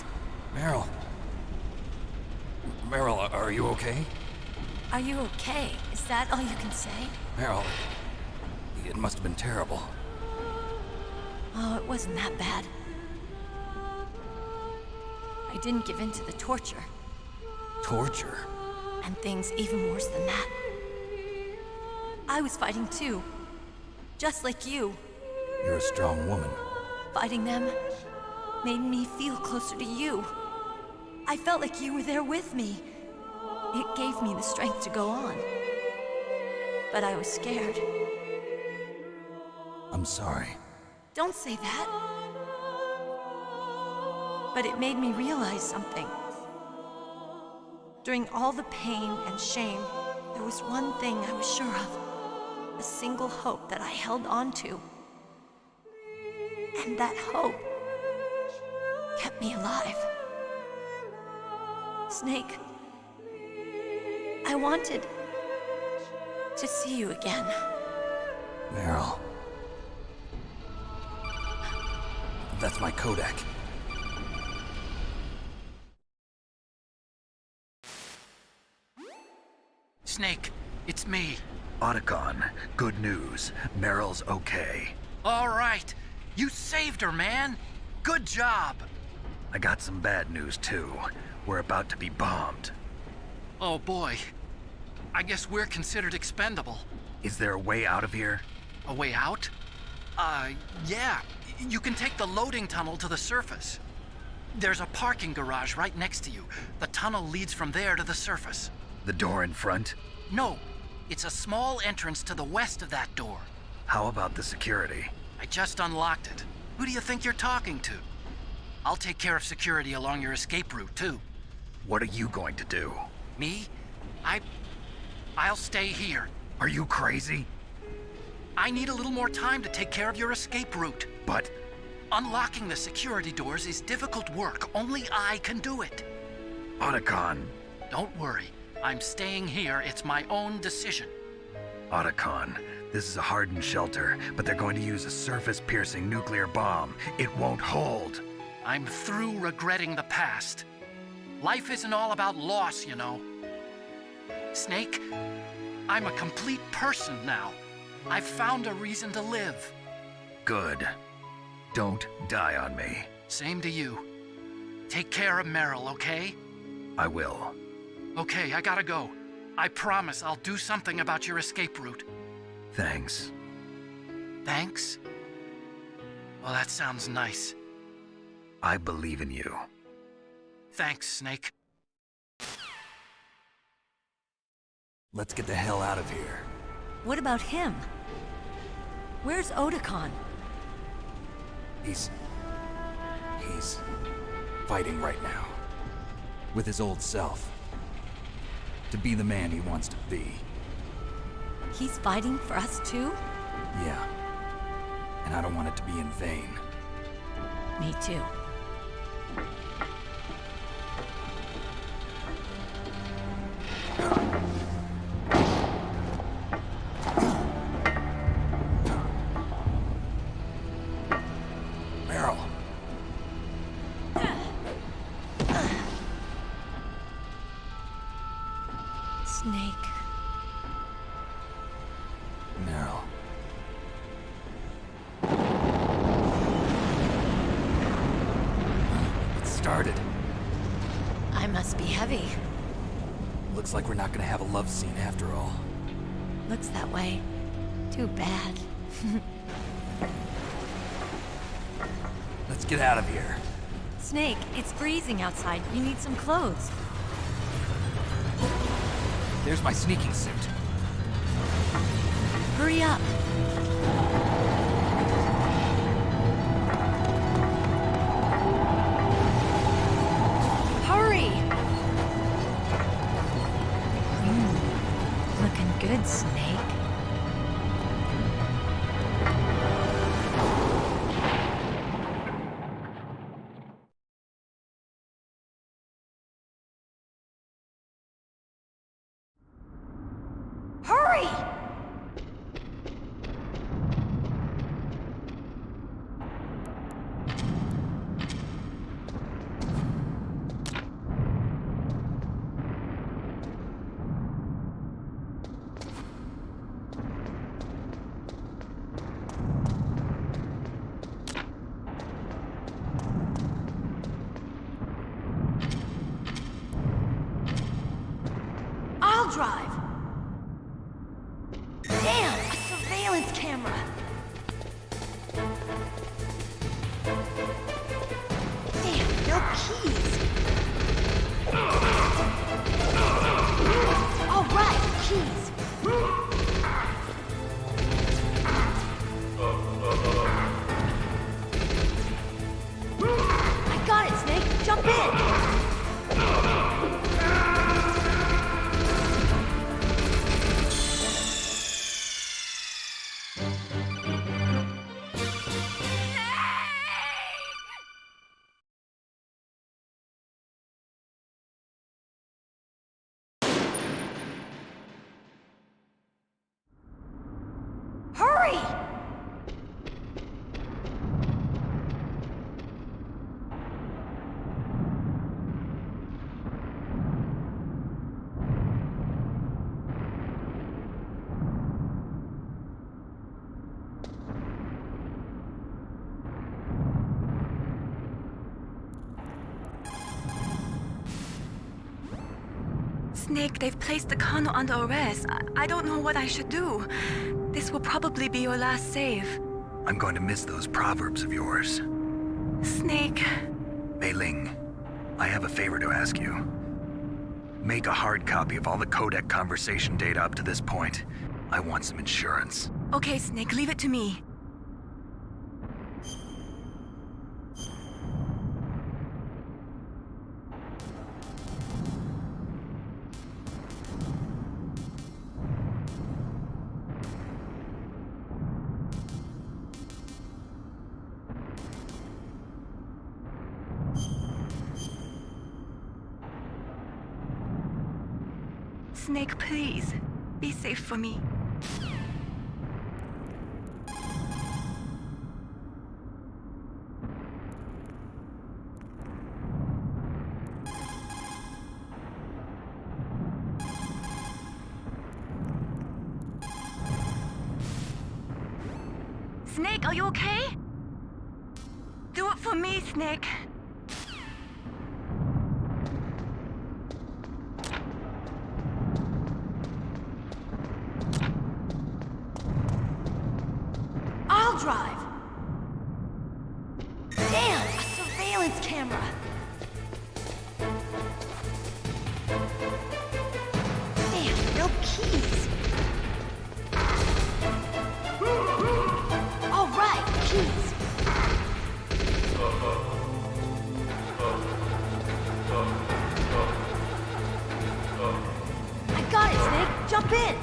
Meryl. Meryl, are you okay? Are you okay? Is that all you can say? Meryl, it must have been terrible. Oh, it wasn't that bad. I didn't give in to the torture. Torture? And things even worse than that. I was fighting too. Just like you. You're a strong woman. Fighting them made me feel closer to you. I felt like you were there with me. It gave me the strength to go on. But I was scared. I'm sorry. Don't say that. But it made me realize something. During all the pain and shame, there was one thing I was sure of. A single hope that I held on to. And that hope kept me alive. Snake, I wanted to see you again. Meryl. That's my Kodak. Snake, it's me. Otacon, good news. Meryl's okay. All right. You saved her, man. Good job. I got some bad news, too. We're about to be bombed. Oh, boy. I guess we're considered expendable. Is there a way out of here? A way out? Yeah. You can take the loading tunnel to the surface. There's a parking garage right next to you. The tunnel leads from there to the surface. The door in front? No. It's a small entrance to the west of that door. How about the security? I just unlocked it. Who do you think you're talking to? I'll take care of security along your escape route, too. What are you going to do? Me? I'll stay here. Are you crazy? I need a little more time to take care of your escape route. But... Unlocking the security doors is difficult work. Only I can do it. Otacon. Don't worry. I'm staying here. It's my own decision. Otacon, this is a hardened shelter, but they're going to use a surface-piercing nuclear bomb. It won't hold. I'm through regretting the past. Life isn't all about loss, you know. Snake, I'm a complete person now. I've found a reason to live. Good. Don't die on me. Same to you. Take care of Meryl, okay? I will. Okay, I gotta go. I promise I'll do something about your escape route. Thanks. Thanks? Well, that sounds nice. I believe in you. Thanks, Snake. Let's get the hell out of here. What about him? Where's Otacon? He's fighting right now. With his old self. To be the man he wants to be. He's fighting for us too? Yeah. And I don't want it to be in vain. Me too. Meryl. Snake. Meryl. It started. I must be heavy. Looks like we're not gonna have a love scene after all. Looks that way. Too bad. Let's get out of here. Snake, it's freezing outside. You need some clothes. There's my sneaking suit. Hurry up. Hurry! Looking good, Snake. Hurry! I'll drive. Damn, a surveillance camera. Damn, no keys. All right, keys. I got it, Snake. Jump in. Hurry! Snake, they've placed the Kano under arrest. I don't know what I should do. This will probably be your last save. I'm going to miss those proverbs of yours. Snake. Mei Ling, I have a favor to ask you. Make a hard copy of all the codec conversation data up to this point. I want some insurance. Okay, Snake, leave it to me. Snake, please. Be safe for me. Snake, are you okay? Do it for me, Snake. I'll drive. Damn, a surveillance camera. Damn, no keys. All right, keys. I got it, Snake. Jump in.